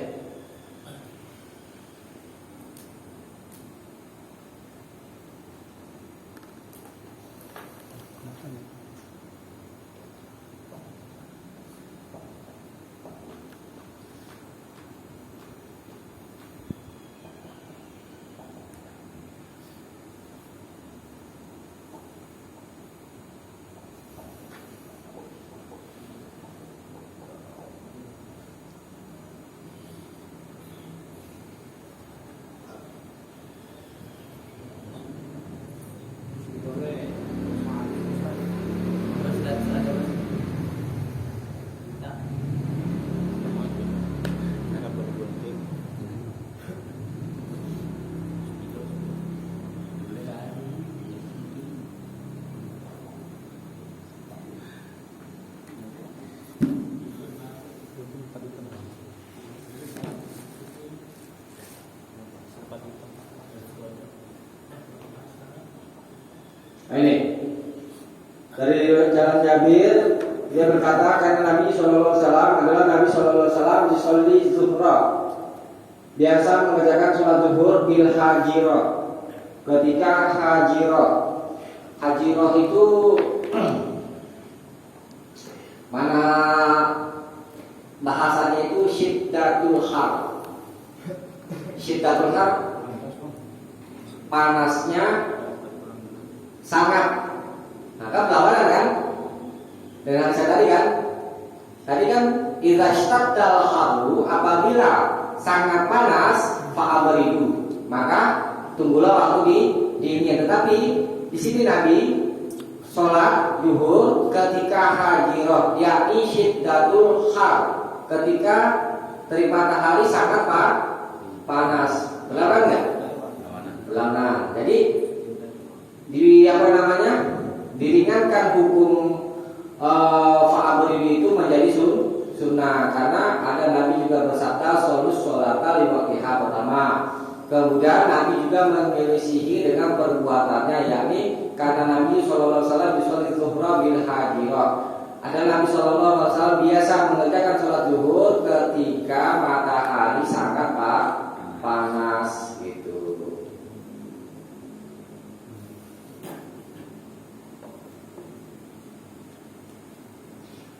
Nah, ini dari jalan Jabir, dia berkata karena Nabi SAW adalah Nabi SAW disolli zuhra, biasa mengerjakan sholat zuhur bil hajirah, ketika hajirah. Hajirah itu mana bahasanya itu syiddatul har. Syiddatul har panasnya sangat. Nah, kan berlawanan kan dengan saya tadi kan? Tadi kan idza shtaddal haru, apabila sangat panas fa'abridu, maka tunggulah waktu dinginnya. Tetapi di sini Nabi sholat zuhur ketika hajirah, yakni syiddatul har, ketika terik matahari sangat panas. Berlawanan enggak? Berlawanan. Jadi di apa namanya? Diringankan hukum fa'abridu itu menjadi sunnah, karena ada Nabi juga bersabda sholus sholata liwaqtiha pertama. Kemudian Nabi juga menyelisihi dengan perbuatannya, yakni karena Nabi SAW sholat zuhra bil hajirah. Ada Nabi SAW biasa mengerjakan sholat zuhur ketika matahari sangat panas gitu.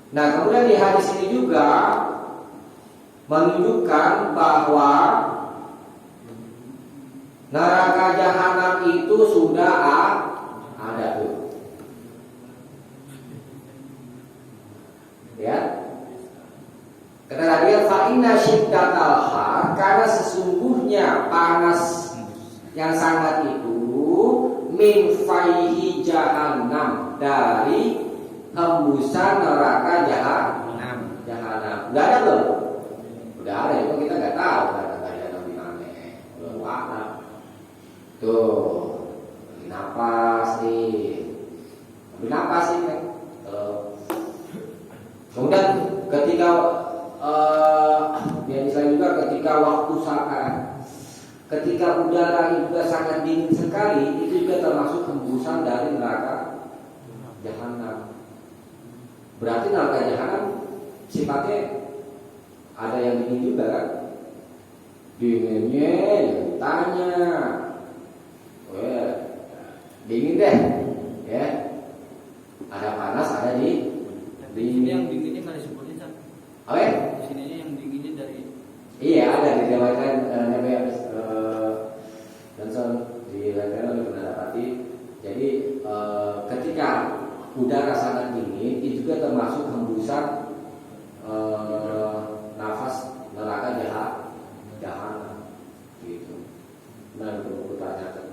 Nah, kemudian di hadis ini juga menunjukkan bahwa neraka jahanam itu sudah ada tuh. Ya. Karena dia fa'inna syiddatal har, karena sesungguhnya panas yang sangat itu min faihi jahannam, dari hembusan neraka jahanam. Udah ada belum? Udah ada, itu kita nggak tahu neraka jahanam di mana. Belum ada. Tuh, lagi napas nih. Ambil napas sih kan. Kemudian ketika yang Islam juga ketika waktu saat, ketika udara juga sangat dingin sekali, itu juga termasuk hembusan dari neraka jahanam. Berarti neraka jahanam sifatnya ada yang dingin juga kan? Dinginnya tanya, dingin deh, ya. Ada panas, ada di Ini yang dinginnya kan disebutnya Cak. Oke? Di sini yang dinginnya dari Iya, ada di riwayatkan Nabi Johnson diriwayatkan oleh Penadapati. Jadi ketika udara sangat dingin, itu juga termasuk hembusan nafas neraka jahanam gitu. Nah, perlu tanyakan.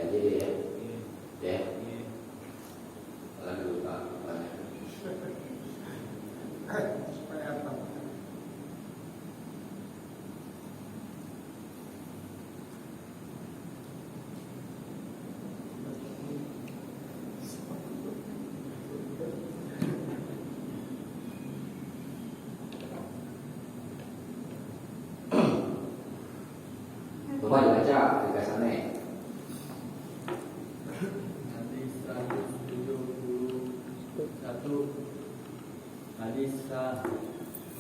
Jadi ya, lalu lupa banyak. Supaya apa? Bapak dibaca ringkasannya. Hadis 171. Hadis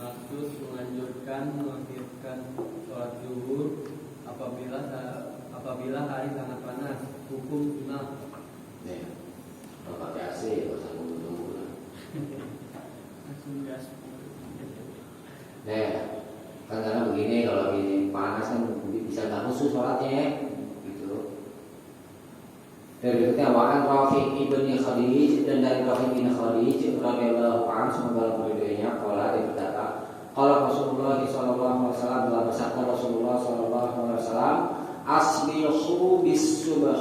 maksud menganjurkan mengakhirkan sholat zuhur apabila hari sangat panas, hukum sunnah. Nih, kalau pakai AC, nggak usah nunggu lah. langsung gas. Nih, kan karena begini, kalau lagi panas kan bisa nggak khusus sholatnya, gitu. Dan berikutnya wa'an Rafiq ibni Khadij, dan dari Rafiq ibni Khadij radhiyallahu anhu, semoga beridenya, qala dia berkata, qala Rasulullah sallallahu alaihi wasallam, telah bersabda Rasulullah sallallahu alaihi wasallam, asbihu bis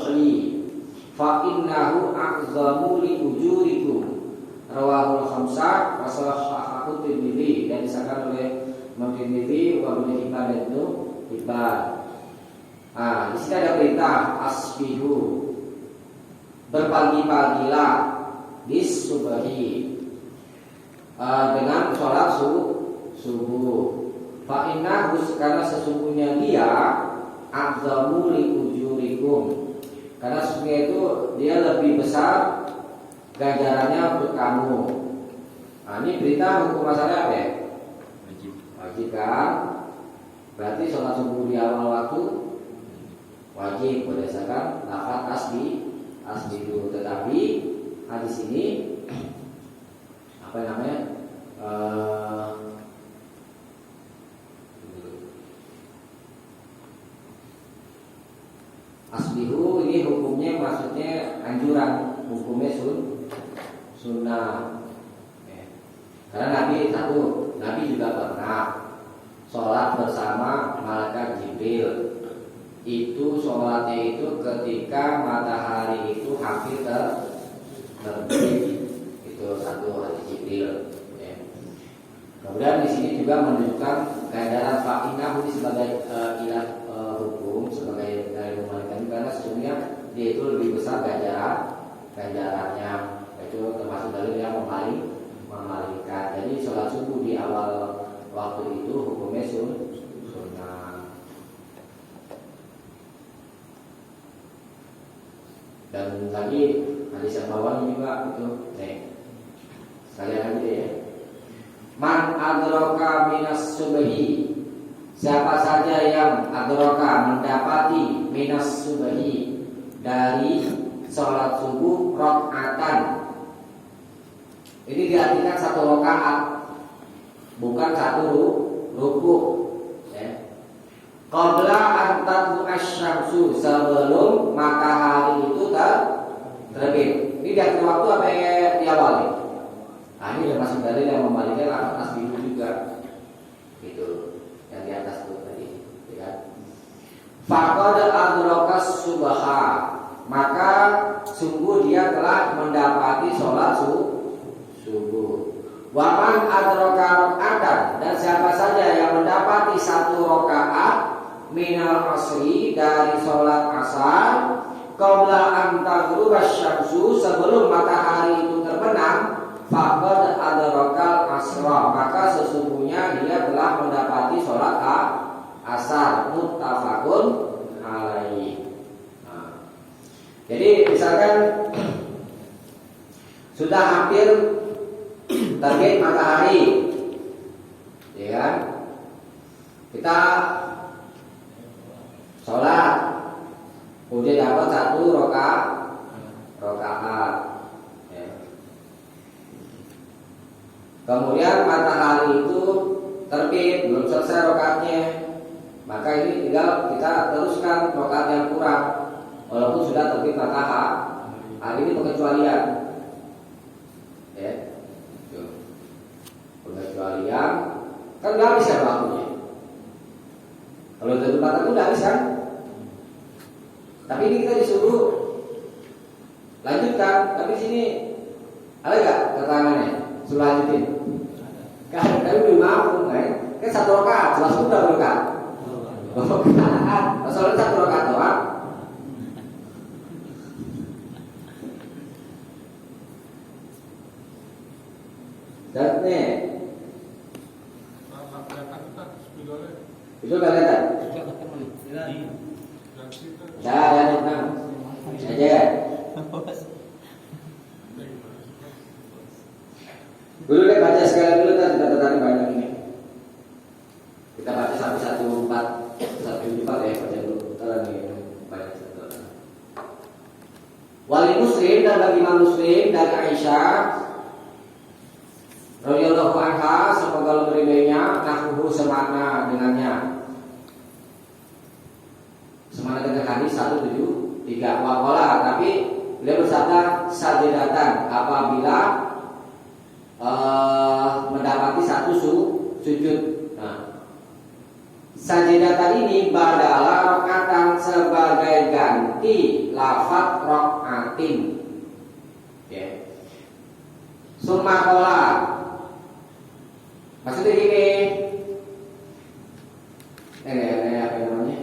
asri fa innahu a'zamu li ujurikum. Rawahul khamsah wa sahahahu Tirmidzi, dan disahkan oleh Imam Tirmidzi wa Ibnu Hibban dan Ibnu Hibban. Di sini ada perintah asbihu, berpagi-pagilah bis subahi, dengan sholat subuh. Fa innahu, karena sesungguhnya dia a'zamu li ujurikum, karena sesungguhnya itu dia lebih besar ganjarannya untuk kamu. Ini berita hukum masalah apa ya? Wajib kan? Berarti sholat subuh di awal waktu wajib berdasarkan lafaz asbihu. Tetapi hadis ini apa namanya? Asbihu ini hukumnya maksudnya anjuran, hukumnya sunnah. Karena Nabi juga pernah sholat bersama malaikat Jibril. Itu sholatnya itu ketika matahari itu hampir terbit. Itu satu hadis Jibril. Kemudian di sini juga menunjukkan ganjaran fa'inah ini sebagai ilah hukum, sebagai dari malaikat, karena sesungguhnya dia itu lebih besar ganjarannya. Itu termasuk dalil yang memalingkan. Jadi sholat subuh di awal waktu itu hukumnya sunnah. Dan lagi hadis yang bawahnya juga itu sekalian lagi deh ya. Man adraka minas subhi, siapa saja yang adraka mendapati minas subhi, dari sholat subuh rakaatan. Ini diartikan satu rakaat, bukan satu rukuk. Qabla an tatlu asy-syamsu, sebelum matahari itu terbit. Ini diartikan waktu apa yang di awal nih? Ini termasuk dari yang membalikkan lafaz asbihu juga. Gitu. Yang di atas itu tadi, ya kan? Faqad adraka subha, maka sungguh dia telah mendapati sholat subuh. Waman adraka raka'atan, dan siapa saja yang mendapati satu rakaat minal asri, dari sholat asar, qabla an taghruba asy-syamsu, sebelum matahari itu terbenam, faqad adrakal asra, maka sesungguhnya dia telah mendapati sholat asar. Muttafaqun alaih. Jadi misalkan sudah hampir terbit matahari, ya kan? Kita sholat, kemudian dapat satu rakaat. Kemudian matahari itu terbit, belum selesai rakaatnya, maka ini tinggal kita teruskan rakaat yang kurang, walaupun sudah terbit matahari. Hari ini pengecualian, ya, pengecualian kan nggak habis kan waktunya. Kalau terbit matahari itu nggak habis kan, tapi ini kita disuruh lanjutkan. Tapi sini ada nggak keterangannya? Suruh lanjutin. Kan belum mampu kan satu rakaat, sholat subuh berapa rakaat? Sholat satu rakaat doang. Dan nih, itu kelihatan. Saya tenang saja. Dulu kita baca sekali dulu, kan kita tertarik banyak ini. Kita baca sampai 1:4 ya, baca dulu. Terus nih banyak satu. Wali Muslim, dan bagi Imam Muslim dari Aisyah radhiyallahu anha, semoga Allah meridainya, nahwu semakna dengannya. Semakna dengan hadis 173 waqala, tapi beliau bersabda sajidatan, apabila mendapati satu sujud. Nah, Sajidatan ini badalah rokatan sebagai ganti lafaz rokatin. Ya. Sumakola. Maksudnya gini. Ini apa namanya?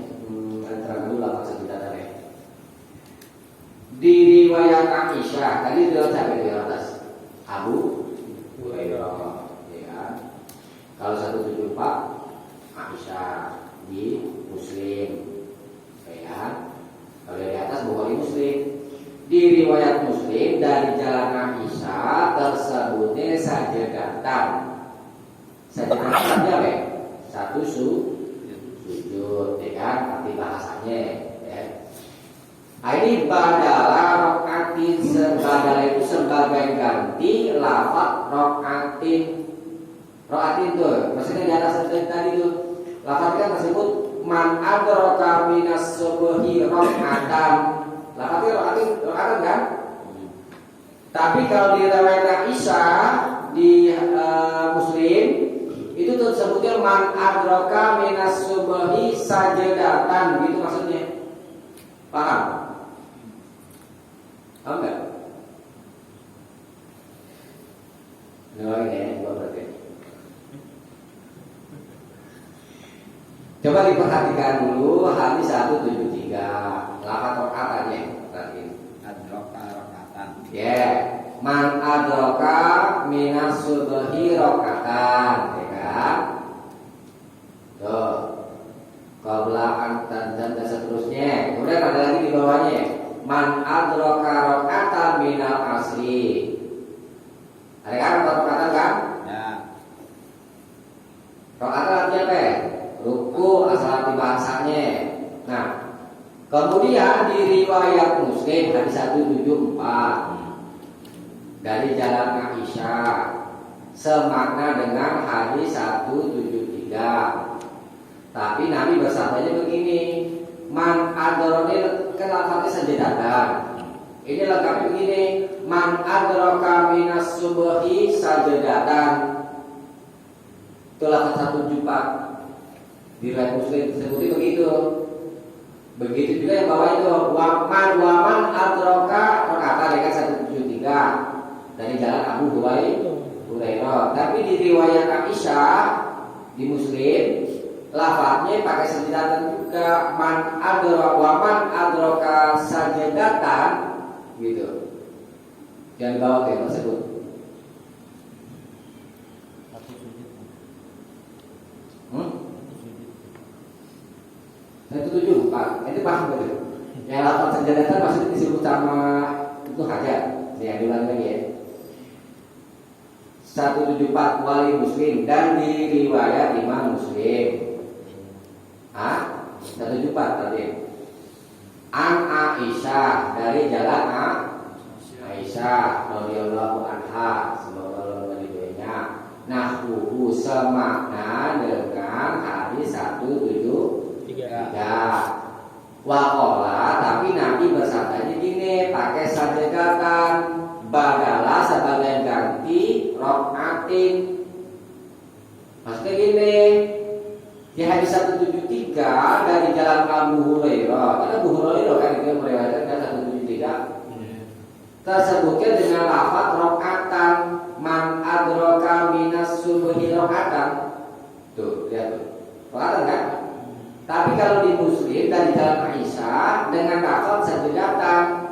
Antara dulu lafaz sajidatan ya. Di riwayat Aisyah tadi sudah sampai di atas Abu Hurairah. Ya. Kalau 174 Aisyah di Muslim, ya. Kalau di atas Bukhari Muslim. Di riwayat Muslim dari jalan Aisyah tersebutnya sajadatan. Sajadatan apa ya? Satu sujud, ya kan? Arti bahasanya, ya. Nah, ini badalah rokatin, badala itu sebagai ganti lafaz rokatin. Rokatin tuh, maksudnya di atas tadi tuh. Lafaz kita tersebut man adraka minas subhi rokatan. Lafaznya rokatan kan? Tapi kalau di riwayat Aisyah di Muslim itu tersebutnya man adraka minas subhi sajadatan, gitu maksudnya. Paham? Paham enggak? Nah, ini gua berarti. Coba diperhatikan dulu hadis 173 lafaz rokatannya tadi. Adroka rokatan. Ya, man adroka minas subhi rokatan, ya kan? Tuh, qabla antan dan seterusnya. Kemudian ada lagi di bawahnya, man adroka rokatan minal asli. Ada kan rokatan kan? Ya. Rokatan artinya apa? Ruku asal arti bahasanya. Nah, kemudian di riwayat Muslim hadis 174 dari jalan Aisyah semakna dengan hadis 173. Tapi Nabi bersabdanya begini, man adrone kan lafaznya sajadatan. Ini lengkapnya begini, man adroka minas subhi sajadatan. Itu lafaz 174. Di riwayat Muslim disebutnya begitu. Begitu juga yang bawah itu waman adroka rokatan dengan 173 dari jalan Abu Hurairah. Tapi di riwayat Aisyah di Muslim lafaznya pakai sajadatan juga, man adroka waman adroka sajadatan gitu. Yang di bawah itu tersebut. Itu 74, itu paham betul. Yang lafaz sajadatan maksudnya disebut sama itu hajat. Yang diulang lagi ya. 174 wali Muslim dan di riwayat Imam Muslim. 174 tadi. An Aisyah dari jalan Aisyah radhiyallahu anha, semoga Allah meridhoinya. Nahwu semakna dengan hadis 173. Waqala, tapi Nabi bersabdanya gini, pakai sajadatan badalah sebagai ganti rokaatin. Maksudnya gini, di hadis 173 dari jalan Abu Hurairah. Kan Abu Hurairah kan itu yang meriwayatkan 173. Tersebutnya dengan lafaz rokaatan, man adroka minas subhi rokaatan. Tuh, lihat tuh. Rokaatan kan? Tapi kalau di Muslim dari jalan Aisyah dengan lafaz sajadatan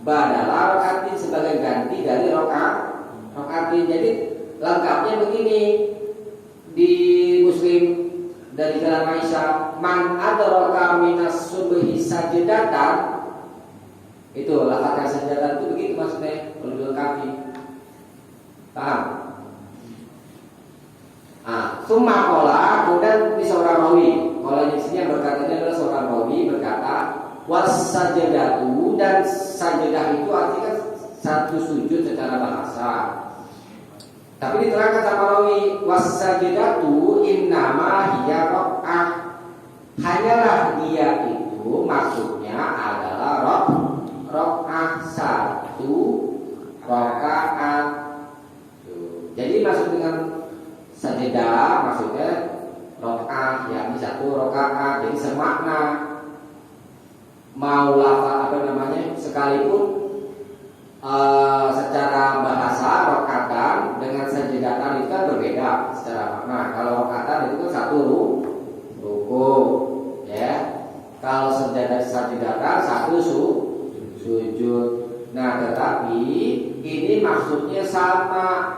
badalah rokaatin sebagai ganti dari rokaatin. Jadi lengkapnya begini di Muslim dari jalan Aisyah, man adroka minas subhi sajadatan. Itu lafaz sajadatan itu begitu maksudnya, perlu dilengkapi. Paham? Summa qala, kemudian di seorang rawi. Kalau di sini yang berkatanya adalah seorang rawi berkata, was sajadatu, dan sajadah itu artinya satu sujud secara bahasa. Tapi diterangkan sama rawi, was sajadatu innama hiya rok'ah. Hanyalah dia itu maksudnya adalah rok'ah, satu rakaat. Jadi maksud dengan sajadah maksudnya rokaat, yakni 1 rakaat. Jadi semakna. Mau lafal sekalipun secara bahasa rakaatan dengan sajidatan itu kan berbeda secara makna. Kalau rakaatan itu kan 1 ruku, ya. Kalau sajidatan 1 sujud. Nah, tetapi ini maksudnya sama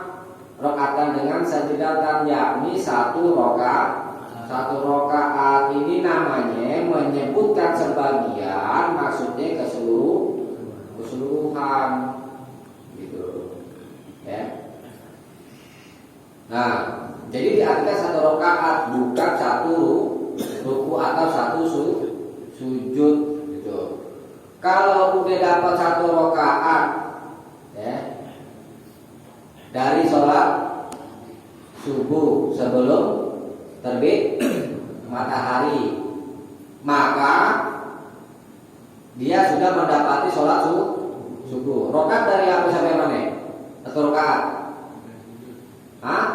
rakaatan dengan sajidatan, yakni 1 rakaat ini namanya menyebutkan sebagian, maksudnya keseluruhan gitu, ya. Nah, jadi diartikan 1 rakaat, bukan 1 ruku atau 1 sujud gitu. Kalau udah dapat 1 rakaat, ya, dari sholat subuh sebelum terbit matahari, maka dia sudah mendapati sholat subuh. Rakaat dari apa sampai mana? 1 rakaat. Hah?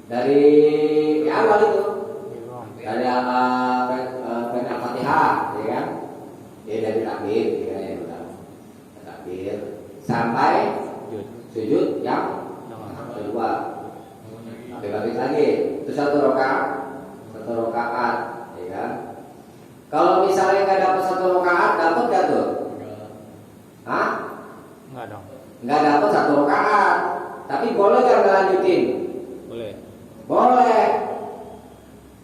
Dari awal itu, dari Al-Fatihah, ya kan? Ya dari takbir, ya, takbir sampai sujud yang kedua. Bagi lagi itu 1 rakaat, ya kan? Kalau misalnya nggak dapat 1 rakaat, dapat nggak tuh? Hah? Enggak dong. Nggak dapat 1 rakaat, tapi boleh nggak ngelanjutin? Boleh.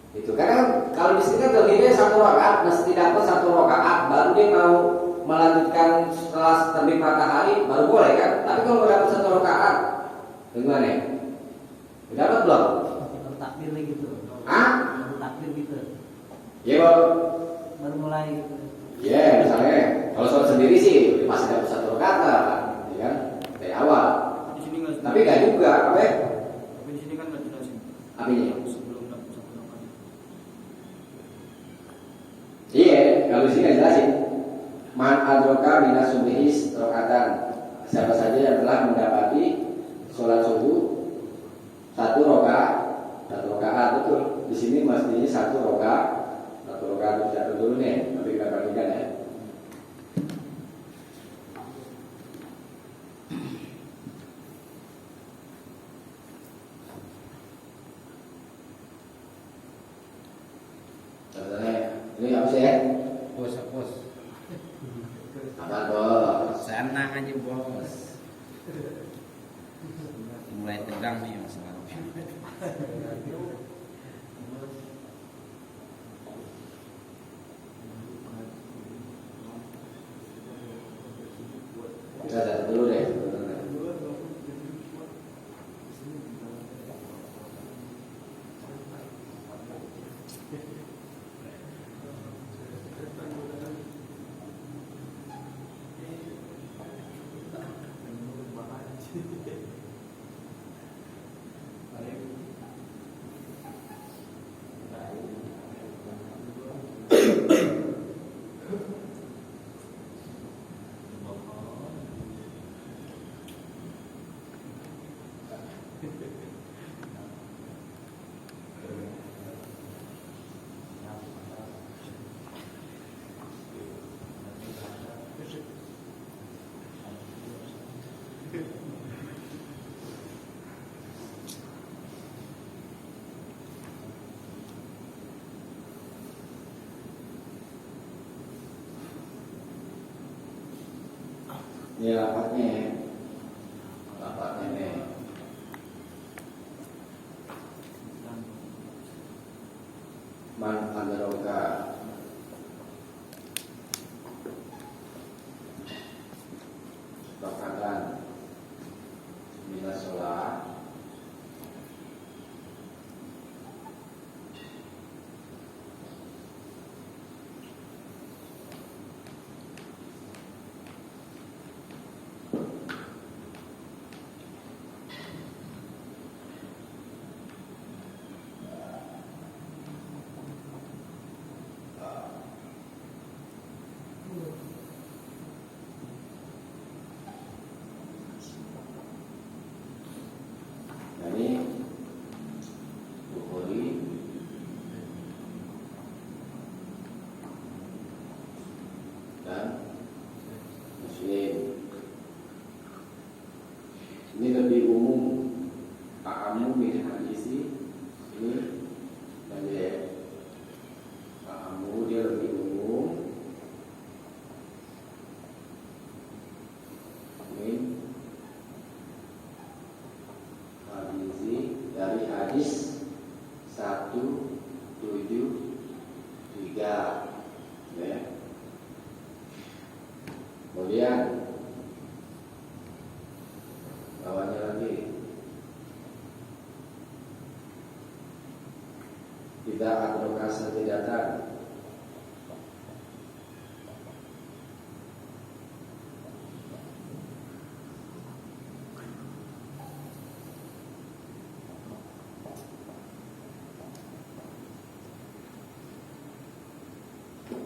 Itu karena kalau di sini kan terdiri 1 rakaat, mesti dapat 1 rakaat, baru dia mau melanjutkan setelah terbit matahari, baru boleh kan? Tapi kalau nggak dapat 1 rakaat, gimana? Udah dapat belum? Baru takbir lagi gitu. Hah? Baru takbir gitu. Ya Baru mulai gitu. ya, misalnya kalau sholat sendiri sih masih dapat 1 rakaat, ya kan? Dari awal. Di sini nggak. Tapi nggak juga, apa? Tapi di sini kan nggak jelasin. Apinya? Sebelum dapat 1 rakaat. Iya, kalau di sini nggak jelasin. Man adroka minas subhis rakaatan. Siapa saja yang telah mendapati sholat subuh 1 rakaat, betul. Di sini mestinya 1 rakaat harus jatuh dulu nih, nanti kita bandingkan ya. Contohnya, ini apa sih ya? Bos. Apa bos? Senang aja bos. Mulai tegang nih masalah. Kita jatuh dulu deh. Ini lapatnya nih. Man adroka rakaatan minas sholat hadis 173 ya. Kemudian bawahnya lagi tidak adroka sajidatan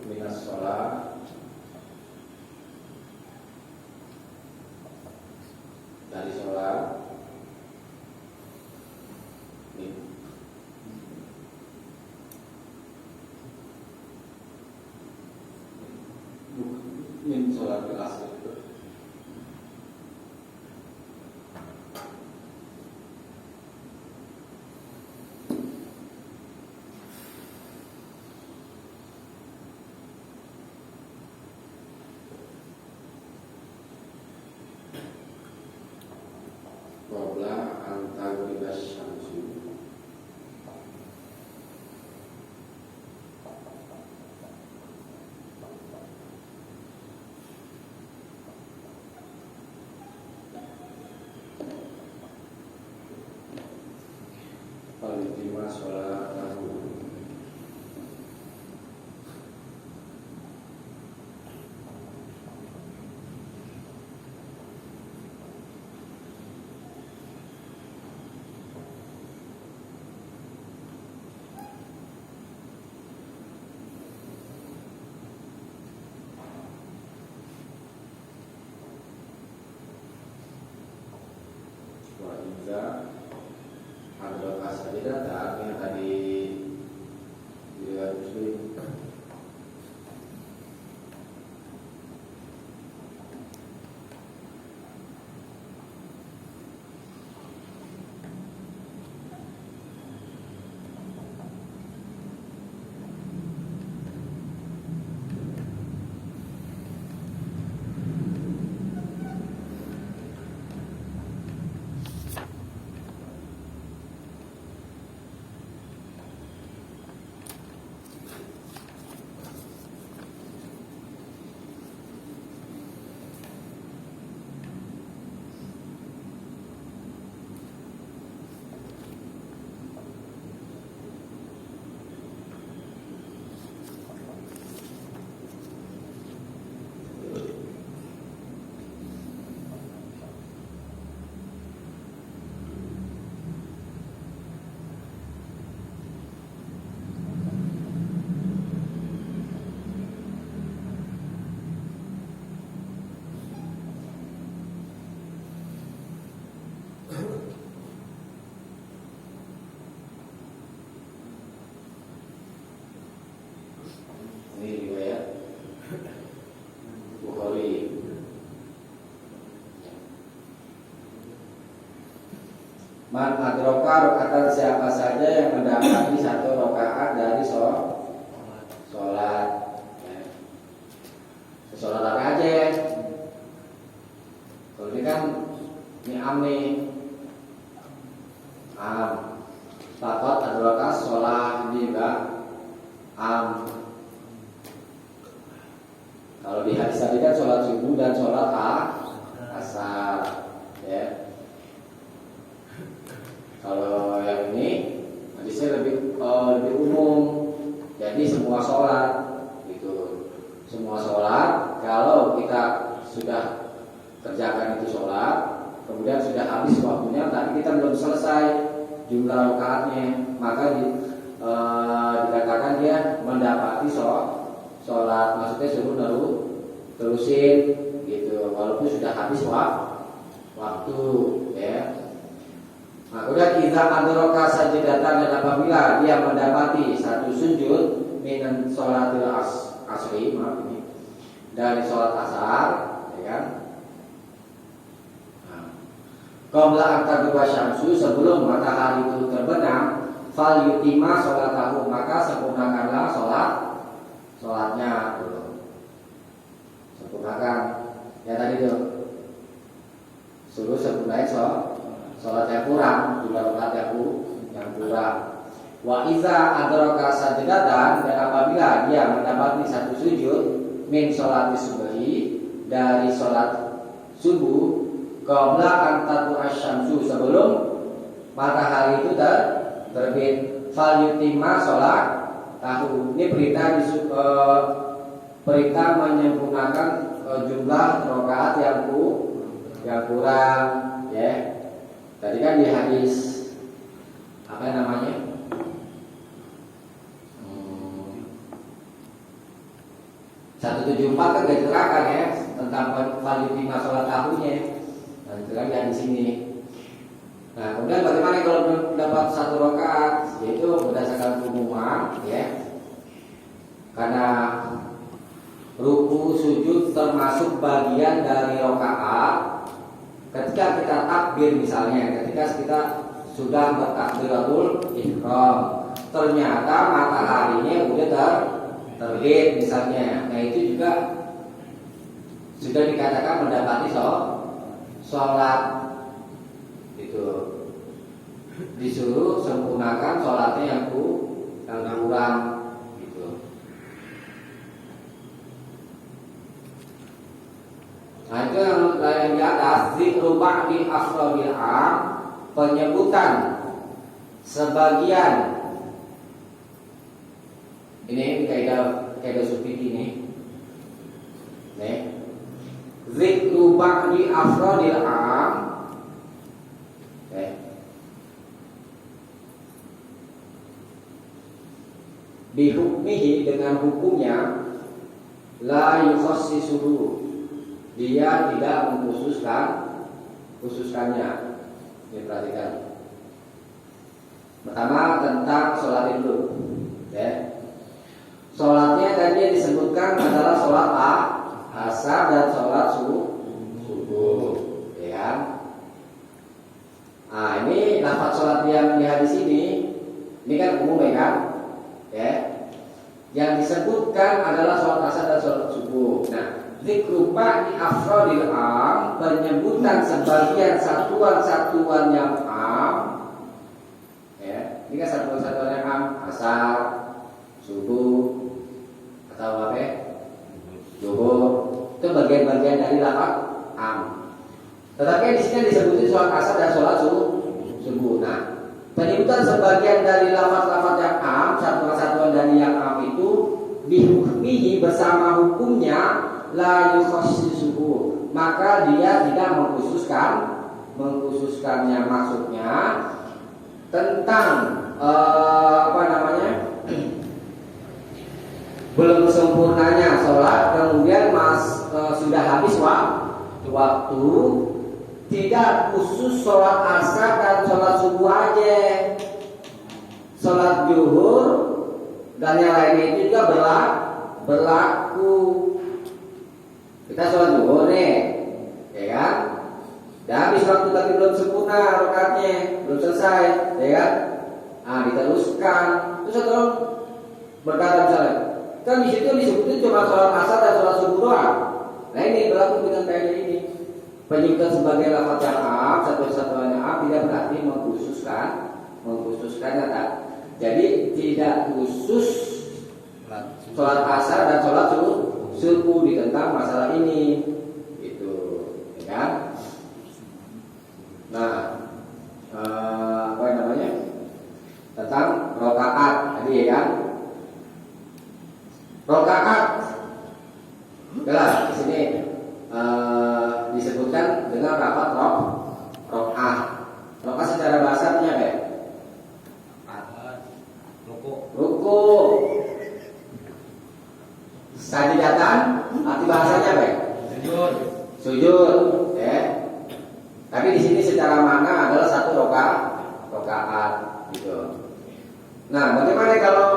minas sholat dari sholat min sholat asr qabla an taghribas syamsu. Falitima sholatahu. Wa iza adroka sajidatan yang tadi diriwayat Muslim. Ini riwayat Bukhari. Man adroka rakaatan, siapa saja yang mendapati satu rakaat dari sholat. Sholat apa aja? Kalau ini kan ni'am nih. Takut adroka sholat ini enggak Kalau di hadis tadi kan sholat subuh dan sholat asar, ya. Kalau yang ini hadisnya lebih umum, jadi semua sholat, gitu. Semua sholat. Kalau kita sudah kerjakan itu sholat, kemudian sudah habis waktunya, tapi kita belum selesai jumlah rakaatnya, maka dikatakan dia mendapati sholat, maksudnya suruh terusin gitu, walaupun sudah habis waktu, ya. Nah, udah kita adroka sajidatan, dan apabila dia mendapati satu sujud minan sholatil asri, maaf ini, dari sholat asar, ya kan? Qabla an taghribasy syamsu, sebelum matahari itu terbenam, fal yutima sholatahu, maka sempurnakanlah sholatnya dulu. Sempurnakan ya tadi tuh, suruh sempurnain sholat yang kurang, jumlah rakaat yang kurang. Wa iza adraka sajdatan, dan apabila dia mendapati satu sujud min sholati subuhi, dari sholat subuh, qabla an tatu asyamsu, sebelum matahari itu terbit, fal yutimma sholat tahu. Ini perintah menyempurnakan jumlah rakaat yang kurang, ya. Tadi kan di hadis apa namanya? 174 kan gak diterangkan ya tentang validima sholat tahunya. Nah, itu kan di sini. Nah, kemudian bagaimana kalau dapat satu rakaat? Yaitu berdasarkan umuman, ya. Karena ruku sujud termasuk bagian dari rakaat. Ketika kita takbir misalnya, ketika kita sudah bertakbiratul ihram, ternyata mataharinya udah terbit misalnya, nah itu juga sudah dikatakan mendapati sholat. Itu disuruh sempurnakan sholatnya yang kurang gitu. Nah itu yang di atas, zikru ba'di afrodil am, penyebutan sebagian. Ini kaidah sufi ini. Nih. Zikru ba'di afrodil am. Bihukmihi, dengan hukumnya, la yukhassisuhu, dia tidak khususkannya. Ini perhatikan. Pertama tentang sholat dulu, ya. Sholatnya tadi disebutkan adalah sholat asar dan sholat subuh, ya. Nah ini lafaz sholat yang di hadis ini kan umum, ya kan? Ya, yang disebutkan adalah sholat asar dan sholat subuh. Nah, zikru ba'di afrodil am, penyebutan sebagian satuan-satuan yang am, ya, ini kan satuan-satuan yang am, asar, subuh, atau apa? Zuhur, itu bagian-bagian dari lafaz am. Tetapi di sini disebutkan sholat asar dan sholat subuh. Nah, penyebutan sebagian dari lafaz-lafaz yang am, satuan-satuan dari yang am itu bihukmihi, bersama hukumnya, la yukhassisuhu, maka dia tidak mengkhususkannya, maksudnya tentang belum sempurnanya sholat, kemudian sudah habis waktu, tidak khusus sholat asar dan sholat subuh aja, sholat zuhur dan yang lainnya itu juga berlaku. Kita sholat zuhur nih, ya kan? Dan habis waktu tapi belum sempurna rakaatnya, belum selesai, ya kan? Nah, diteruskan. Terus satu orang berkata misalnya, kan di situ disebutin cuma sholat asar dan sholat subuh doang. Nah ini berlaku dengan kaidah ini. Penyebutan sebagai lafaz yang am, satu-satunya am, tidak berarti mengkhususkannya tak. Jadi tidak khusus sholat asar dan sholat subuh di tentang masalah ini, gitu, ya kan? Nah, tentang rokaat tadi, ya kan? Rokaat, jelas di sini disebutkan dengan lafaz rokaat. Rokaat secara bahasa artinya apa ya? Ruku. Sajidatan arti bahasanya apa ya? Sujud, ya. Tapi di sini secara makna adalah satu rokaat, gitu. Nah, bagaimana kalau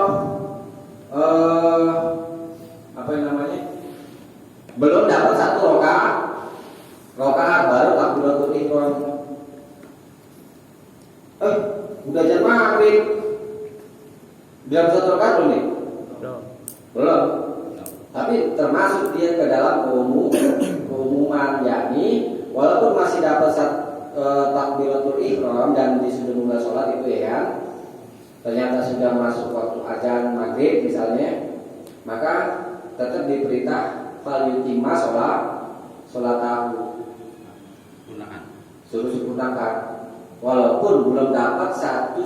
belum dapat satu rokaat baru takbiratul ihram. Udah jam maghrib. Dalam satu rakaat belum nih? Belum. Tapi termasuk dia ke dalam keumuman, yakni walaupun masih dapat takbiratul ihram dan disuruh mulai sholat itu, ya kan? ternyata sudah masuk waktu azan maghrib misalnya, maka tetap diperintah fal yutimma sholatahu, Gunakan. suruh sempurnakan, walaupun belum dapat satu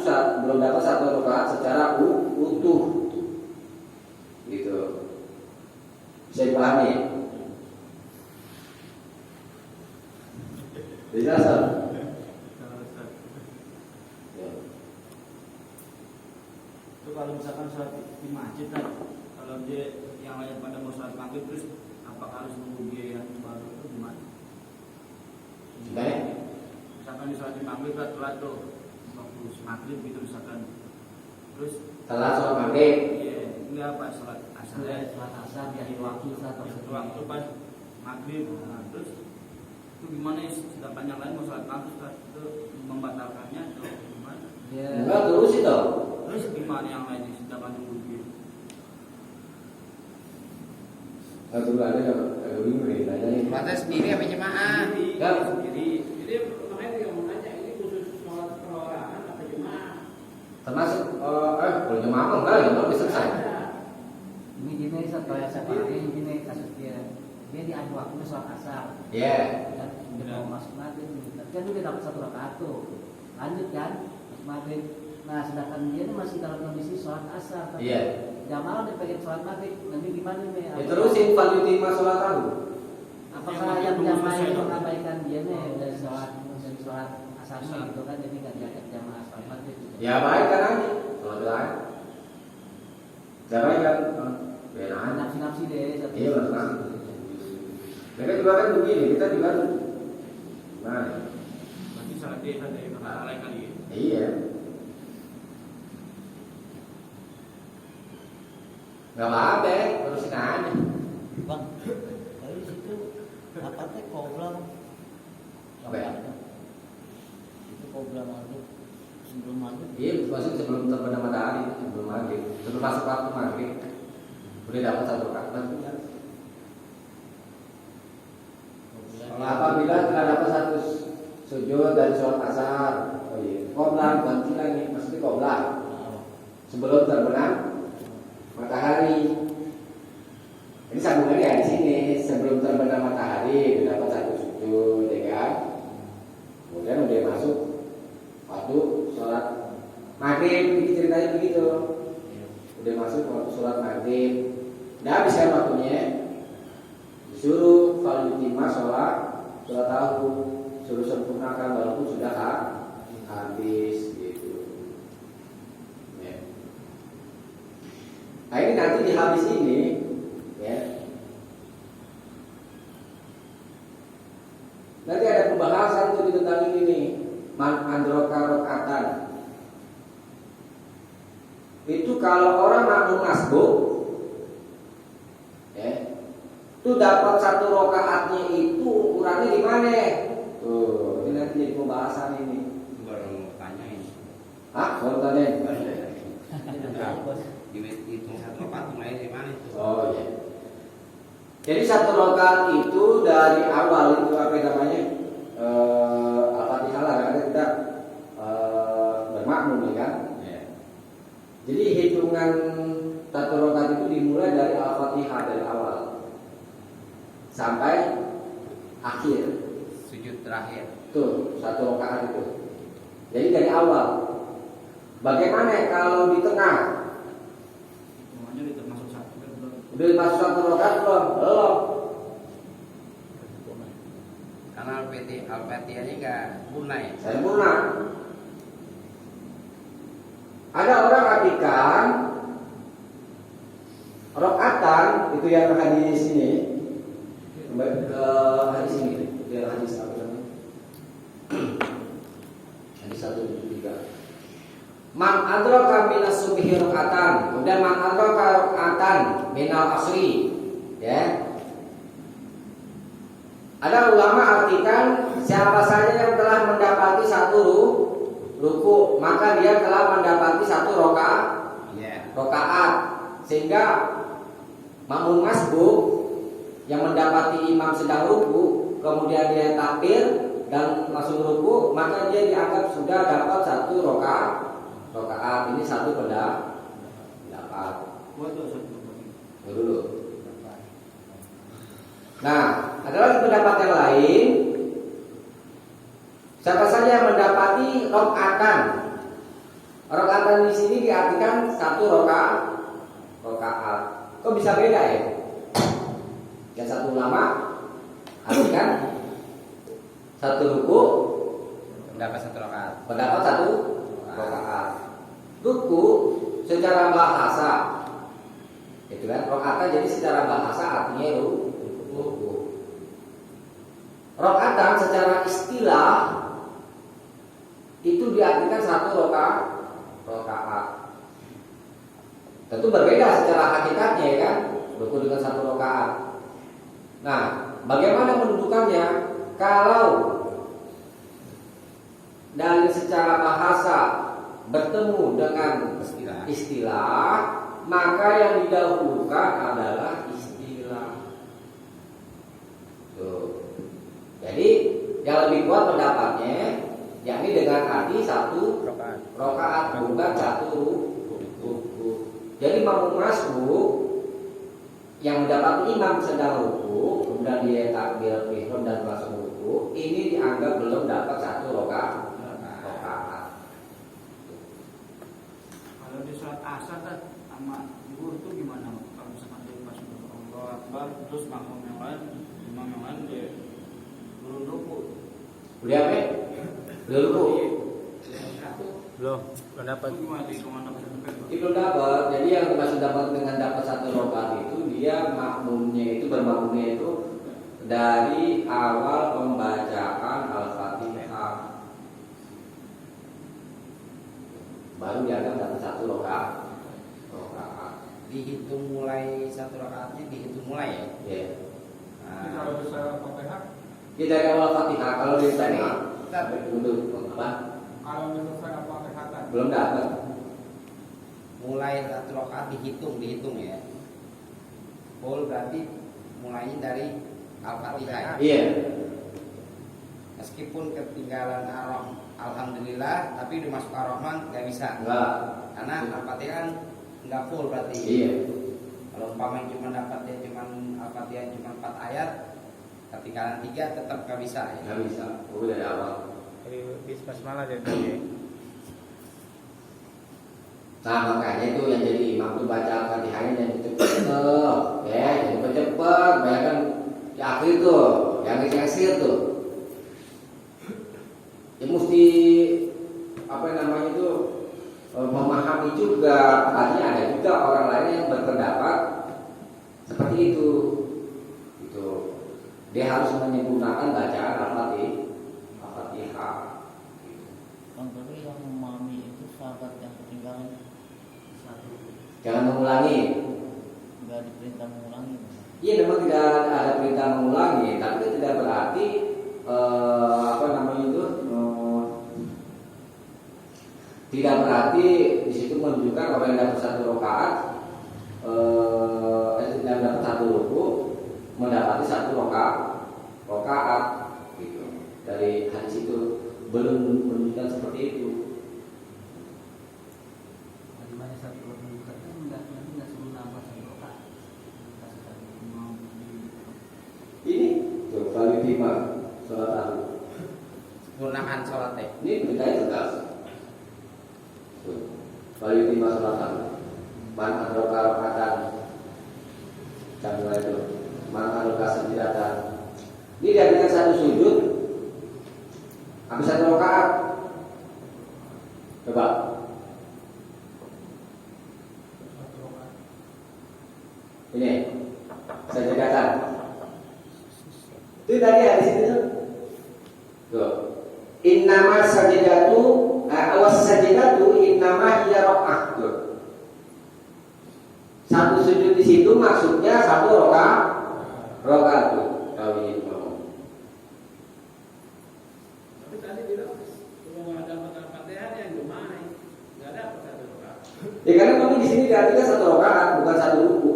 rakaat secara utuh, gitu. Bisa dipahami? Dijelaskan? Itu kalau misalkan sholat di masjid kan, kalau dia yang lain pada mau sholat maghrib terus apakah harus nunggu dia yang baru itu gimana? Misalkan di sholat di maghrib kan telat tuh waktu maghrib gitu misalkan, terus Telat sholat maghrib. iya enggak pas sholat asar ya, Sholat asar di waktu satu waktu pas maghrib, nah, terus itu gimana ya, sedangkan yang lain mau sholat maghrib kan, itu membatalkannya atau gimana? Enggak terus itu. Terus gimana yang lain sedangkan nunggu dia? Dulu ada agak bingung nih nanya. Sholatnya sendiri apa jemaah? Enggak. Jadi makanya dia mau nanya ini khusus sholat perorangan apa jemaah? Termasuk kalau jemaah enggak ya, belum selesai. Ini gini setelah seperti gini kasus dia di akhir waktu sholat asar. Iya. Dan dia mau masuk maghrib, kan dia dapat satu rakaat tuh, lanjut kan masuk maghrib. Nah sedangkan dia ini masih dalam kondisi sholat asar. Tapi Iya. jamaah dia pengen sholat maghrib, nanti gimana nih? Ya terusin fal yutimma sholatahu. Apakah yang jamaah itu mengabaikan dia nih dari sholat asarnya gitu kan, jadi nggak diajak jamaah sholat maghrib gitu. Ya baik kan aja. Kalau lain. Ya baik kan. Biar aja. Nafsi-nafsi deh. Iya benar. Mereka juga kan begini, kita juga nah. Berarti sholat dia kan dari perkara lain kali ya? Iya. Gak apa-apa, terusin aja. Bang, dari situ apa teh kobra? Apa ya? Itu kobra maghrib sebelum maghrib. Iya, maksud sebelum terbenam matahari, sebelum maghrib, sebelum masuk waktu maghrib, udah dapat satu rakaat. Apabila telah dapat satu sujud dari sholat asar, oh iya, qobla ganti lagi, maksudnya qobla sebelum terbenam matahari. Ini sambungannya ya di sini, sebelum terbenam matahari udah dapat satu sujud, ya kan? Kemudian udah masuk waktu sholat maghrib, ini ceritanya begitu. Udah masuk waktu sholat maghrib, udah habis kan waktunya, disuruh fal yutimma sholatahu, suruh sempurnakan walaupun sudah habis gitu. Ya. Nah ini nanti di habis ini, ya. Nanti ada pembahasan tuh tentang ini nih, man androka rokatan. Itu kalau orang makmum masbuk, ya, itu dapat satu rokaatnya itu ukurannya gimana? Tuh, ini nanti jadi pembahasan ini. Baru tanya ini. Hah? Baru tanya? Dihitung satu rakaat mulai dari mana itu? Oh iya. Jadi satu rokaat itu dari awal itu apa namanya? Al-Fatihah lah, karena kita bermakmum ya kan? Ya. Jadi hitungan satu rokaat itu dimulai dari Al-Fatihah dari awal sampai akhir. Sujud terakhir. Tuh, satu rakaat itu. Jadi dari awal. Bagaimana kalau di tengah? Semuanya udah termasuk satu kan belum? Udah masuk satu rakaat belum? Belum. Karena Al-Fatihahnya nggak tunai. Sempurna. Ada orang artikan rokaatan itu yang hadis ini. Kembali ke hadis ini. Dia hadis apa namanya? Hadis 173. Man adraka minas subhi rakaatan, kemudian man adraka rakaatan minal asri, ya. Ada ulama artikan siapa saja yang telah mendapati satu ruku, maka dia telah mendapati satu rakaat. Sehingga makmum masbuk yang mendapati imam sedang ruku, kemudian dia takbir dan langsung ruku, maka dia dianggap sudah dapat satu rakaat. Ini satu pendapat. Buat tuh satu Dulu. Nah, ada lagi pendapat yang lain. Siapa saja yang mendapati rakaatan. Rakaatan di sini diartikan satu rakaat. Kok bisa beda ya? Yang satu ulama artikan satu ruku, Pendapat satu rakaat. pendapat satu rakaat. Ruku secara bahasa, itu kan rakaat jadi secara bahasa artinya ruku. Rakaatan secara istilah itu diartikan satu rakaat. Tentu berbeda secara hakikatnya ya kan, ruku dengan satu rakaat. Nah, bagaimana mendudukannya? Kalau dari secara bahasa bertemu dengan istilah, maka yang didahulukan adalah istilah. Tuh. Jadi yang lebih kuat pendapatnya, yakni dengan arti satu rakaat bukan satu ruku. Jadi makmum masuk yang mendapati imam sedang ruku, kemudian dia takbir ihram dan masuk ruku, ini dianggap belum dapat satu rakaat. Kalau di sholat asar kan sama zuhur itu gimana? Kalau misalkan dia pas Allahu Akbar terus makmum yang lain, imam yang lain dia turun ruku. Beli apa? Beli ruku. Belum dapat. Itu gimana di kemana pas Itu dapat. Jadi yang dimaksud dapat dengan dapat satu rakaat itu dia bermakmumnya itu dari awal pembacaan Al-Fatihah. Baru dianggap dapat satu rakaat. Dihitung mulai satu rakaatnya dihitung mulai ya. Ya. Kalau bisa Fatihah, Kita dari awal Fatihah kalau di sana untuk apa? kalau selesai Fatihah Belum dapat. Mulai satu rakaat dihitung ya. Full berarti mulainya dari Al-Fatihah. Iya. Meskipun ketinggalan Alhamdulillah, tapi udah masuk Ar-Rahman nggak bisa. Enggak. Karena Al-Fatihah kan nggak full berarti. Iya. Kalau umpamanya cuma dapatnya cuma Al-Fatihah cuma 4 ayat, ketinggalan 3 tetap nggak bisa ya. Nggak bisa. Oh, dari awal. Jadi bis basmalah dari tadi. Nah makanya itu yang jadi imam tuh baca Al-Fatihahnya dan cepet, ya cepet. Banyak kan di akhir tuh, yang akhir tuh. Ya mesti apa namanya itu memahami juga. Artinya ada juga orang lain yang berpendapat seperti itu. Itu dia harus menyempurnakan bacaan Al-Fatihah. Bang Dodi yang memahami itu sahabat yang ketinggalan satu, Jangan mengulangi. nggak diperintah mengulangi. Iya memang tidak ada perintah mengulangi, tapi itu tidak berarti tidak berarti di situ menunjukkan orang yang dapat satu rakaat yang dapat satu ruku mendapati satu rakaat gitu. Dari hadis itu belum menunjukkan seperti itu. Bagaimana satu menunjukkan kan nggak sebelum nambah satu rakaat. Ini tuh kali 5 sholat asar. Sempurnakan sholatnya. Ini beritanya tegas. Kali 5 sholat asar. Man adroka rakaatan. Jangan itu. Man adroka sajidatan. Ini diartikan satu sujud habis satu rakaat. Coba. Ini sajidatan. Itu tadi hadis itu. Tuh. Innama sajidatu awas sajidatu innama hiya rakaat. Tuh. Satu sujud di situ maksudnya satu rakaat tuh. Tahu ini ngomong. Tapi tadi bilang cuma ada Fatihah yang gimana? Nggak ada satu rakaat. Ya karena memang di sini diartikan satu rakaat bukan satu ruku.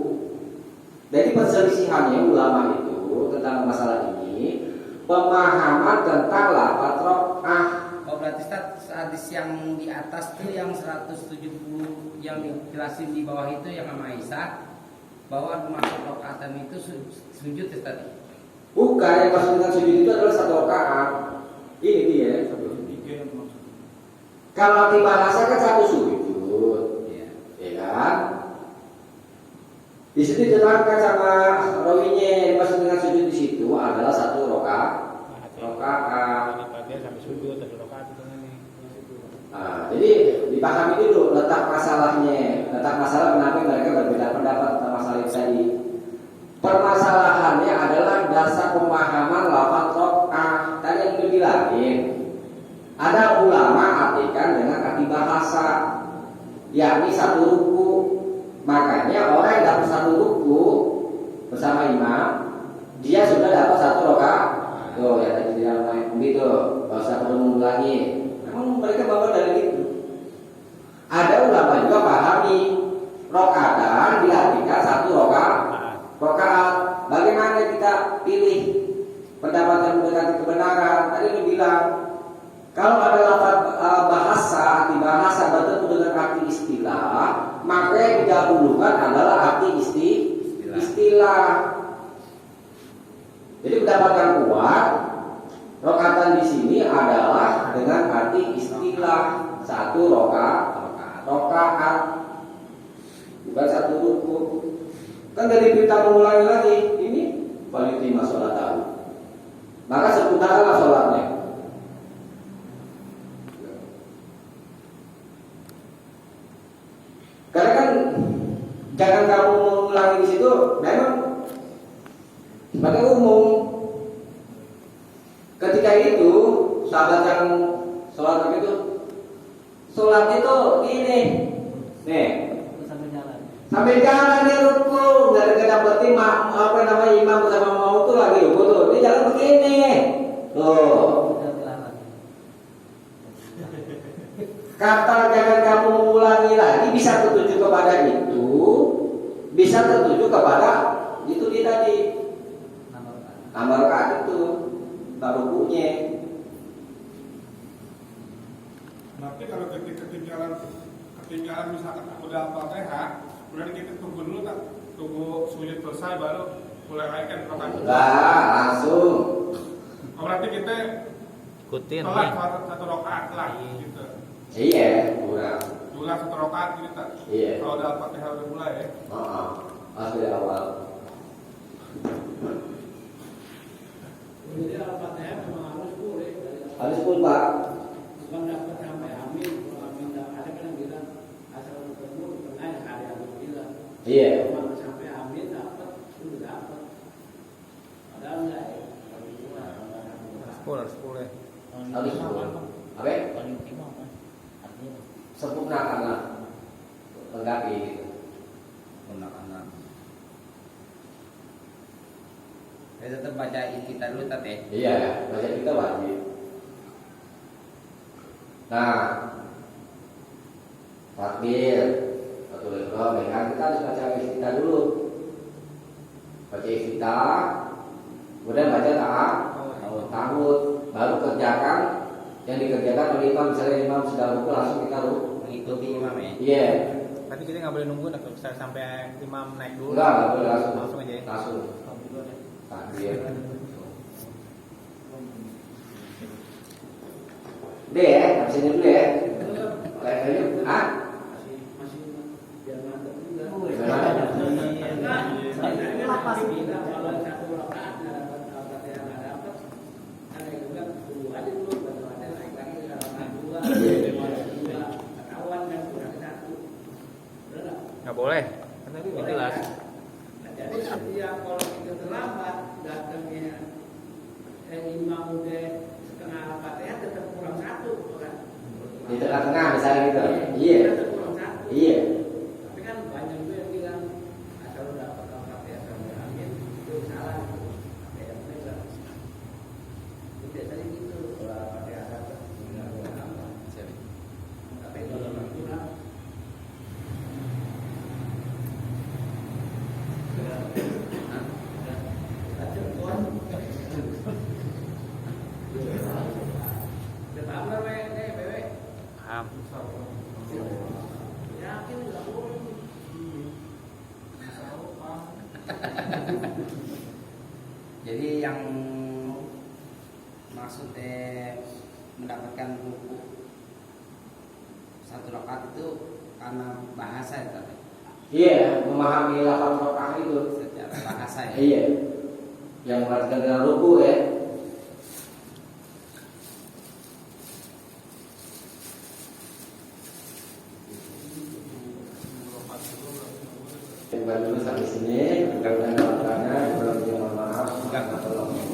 Jadi perselisihannya ulama itu tentang masalah ini pemahaman tentang lafaz rakaat. Oh berarti hadis yang di atas tuh yang 170 yang dijelasin di bawah itu yang sama Aisyah bahwa masuk rakaatan itu sujud ya tadi. Bukan, yang maksud dengan sujud itu adalah satu rakaat. Ini dia. Kalau di bahasa kan satu sujud, ya kan? Di situ diterangkan sama rawinya yang maksud dengan sujud di situ adalah satu rakaat. Ini bagian sampai sujud satu rakaat itu nih. Nah, jadi dipahami dulu letak masalahnya, letak masalah kenapa mereka berbeda pendapat tentang masalah itu tadi. Permasalahannya adalah dasar pemahaman lafaz rakaat. Tadi yang dibilangin. Ada ulama artikan dengan arti bahasa, yakni satu ruku. Makanya orang yang dapat satu ruku bersama imam, dia sudah dapat satu rakaat. Tuh ya tadi tidak begitu, nggak usah perlu mengulangi. Memang mereka bawa dari itu. Ada ulama juga pahami rakaatan diartikan satu rakaat. Bagaimana kita pilih pendapat yang mendekati kebenaran? Tadi lu bilang kalau ada lafaz bahasa, arti bahasa bertemu dengan arti istilah, maka yang didahulukan adalah arti istilah. Jadi pendapat yang kuat, rakaatan di sini adalah dengan arti istilah satu rakaat, bukan satu ruku. Kan dari perintah mengulangi lagi, ini paling 5 sholat tahu. Maka sempurnakanlah sholatnya. Karena kan jangan kamu mengulangi di situ, memang sebagai umum. Ketika itu sahabat yang sholat begitu, sholat itu ini, nih sambil jalan nih ruku, nggak dapetin imam bersama mau tuh lagi ruku tuh, dia jalan begini, tuh. Kata jangan kamu ulangi lagi bisa tertuju kepada itu, bisa tertuju kepada itu dia tadi. Nama rakaat itu rukunya. Tapi kalau ketinggalan misalkan aku udah Al-Fatihah, kemudian kita tunggu dulu tak, tunggu sujud selesai baru mulai naikkan rakaat. Enggak, langsung. Berarti kita Ikutin. sholat satu rakaat lah gitu. Iya, kurang. Ulang satu rakaat gitu tak. Iya. Kalau udah Al-Fatihah udah mulai ya. Dari awal. Jadi Al-Fatihah memang harus full ya. Harus full Pak. Bukan dapat sampai amin. Kalau amin ada kan yang bilang asal ketemu pernah yang ada yang bilang. Iya. Kalau sampai amin dapat sudah dapat. Padahal enggak ya. Harus full ya. Harus full. Apa? Sempurnakanlah, lengkapi gitu. Sempurnakanlah. Saya tetap baca kita dulu tadi. Iya, baca kita wajib. Nah, takbir atau ikhram, kan kita harus baca iftitah dulu. Baca iftitah, kemudian baca ta'awud, baru kerjakan yang dikerjakan oleh imam. Misalnya imam sudah ruku langsung kita Mengikuti imam ya. Iya. Tapi kita nggak boleh nunggu sampai imam naik dulu. Enggak boleh Langsung aja ya. Langsung. Takbir. Udah ya, habisin dulu ya. Levelnya, Masih biar mantap juga. Lapas Bila kalau satu rakaat nggak dapat Al-Fatihah nggak dapat, kan yang bilang tunggu aja dulu Al-Fatihah naik lagi ke rakaat 2, ketahuan kan kurang satu. Benar nggak? Nggak boleh. Kan tadi Boleh, jelas. kan? Nah, jadi setiap kalau kita terlambat datangnya imam udah setengah Al-Fatihah tetap kurang satu, kan? di tengah-tengah misalnya gitu. Iya. Tetap kurang satu. Iya. Tapi kan banyak juga yang bilang asal dapat Al-Fatihah sampai amin itu salah. Ada yang bilang itu biasanya gitu kalau Al-Fatihah dapat nggak apa. Tapi kalau kurang Depan Jadi yang maksudnya mendapatkan ruku satu rakaat itu karena bahasa itu. Iya, memahami lafaz rakaat itu Secara bahasa ya. iya, yang mengatakan dengan ruku ya. Coba dulu sampai sini. Mudah-mudahan ada pertanyaan. Kalau tidak, mohon maaf.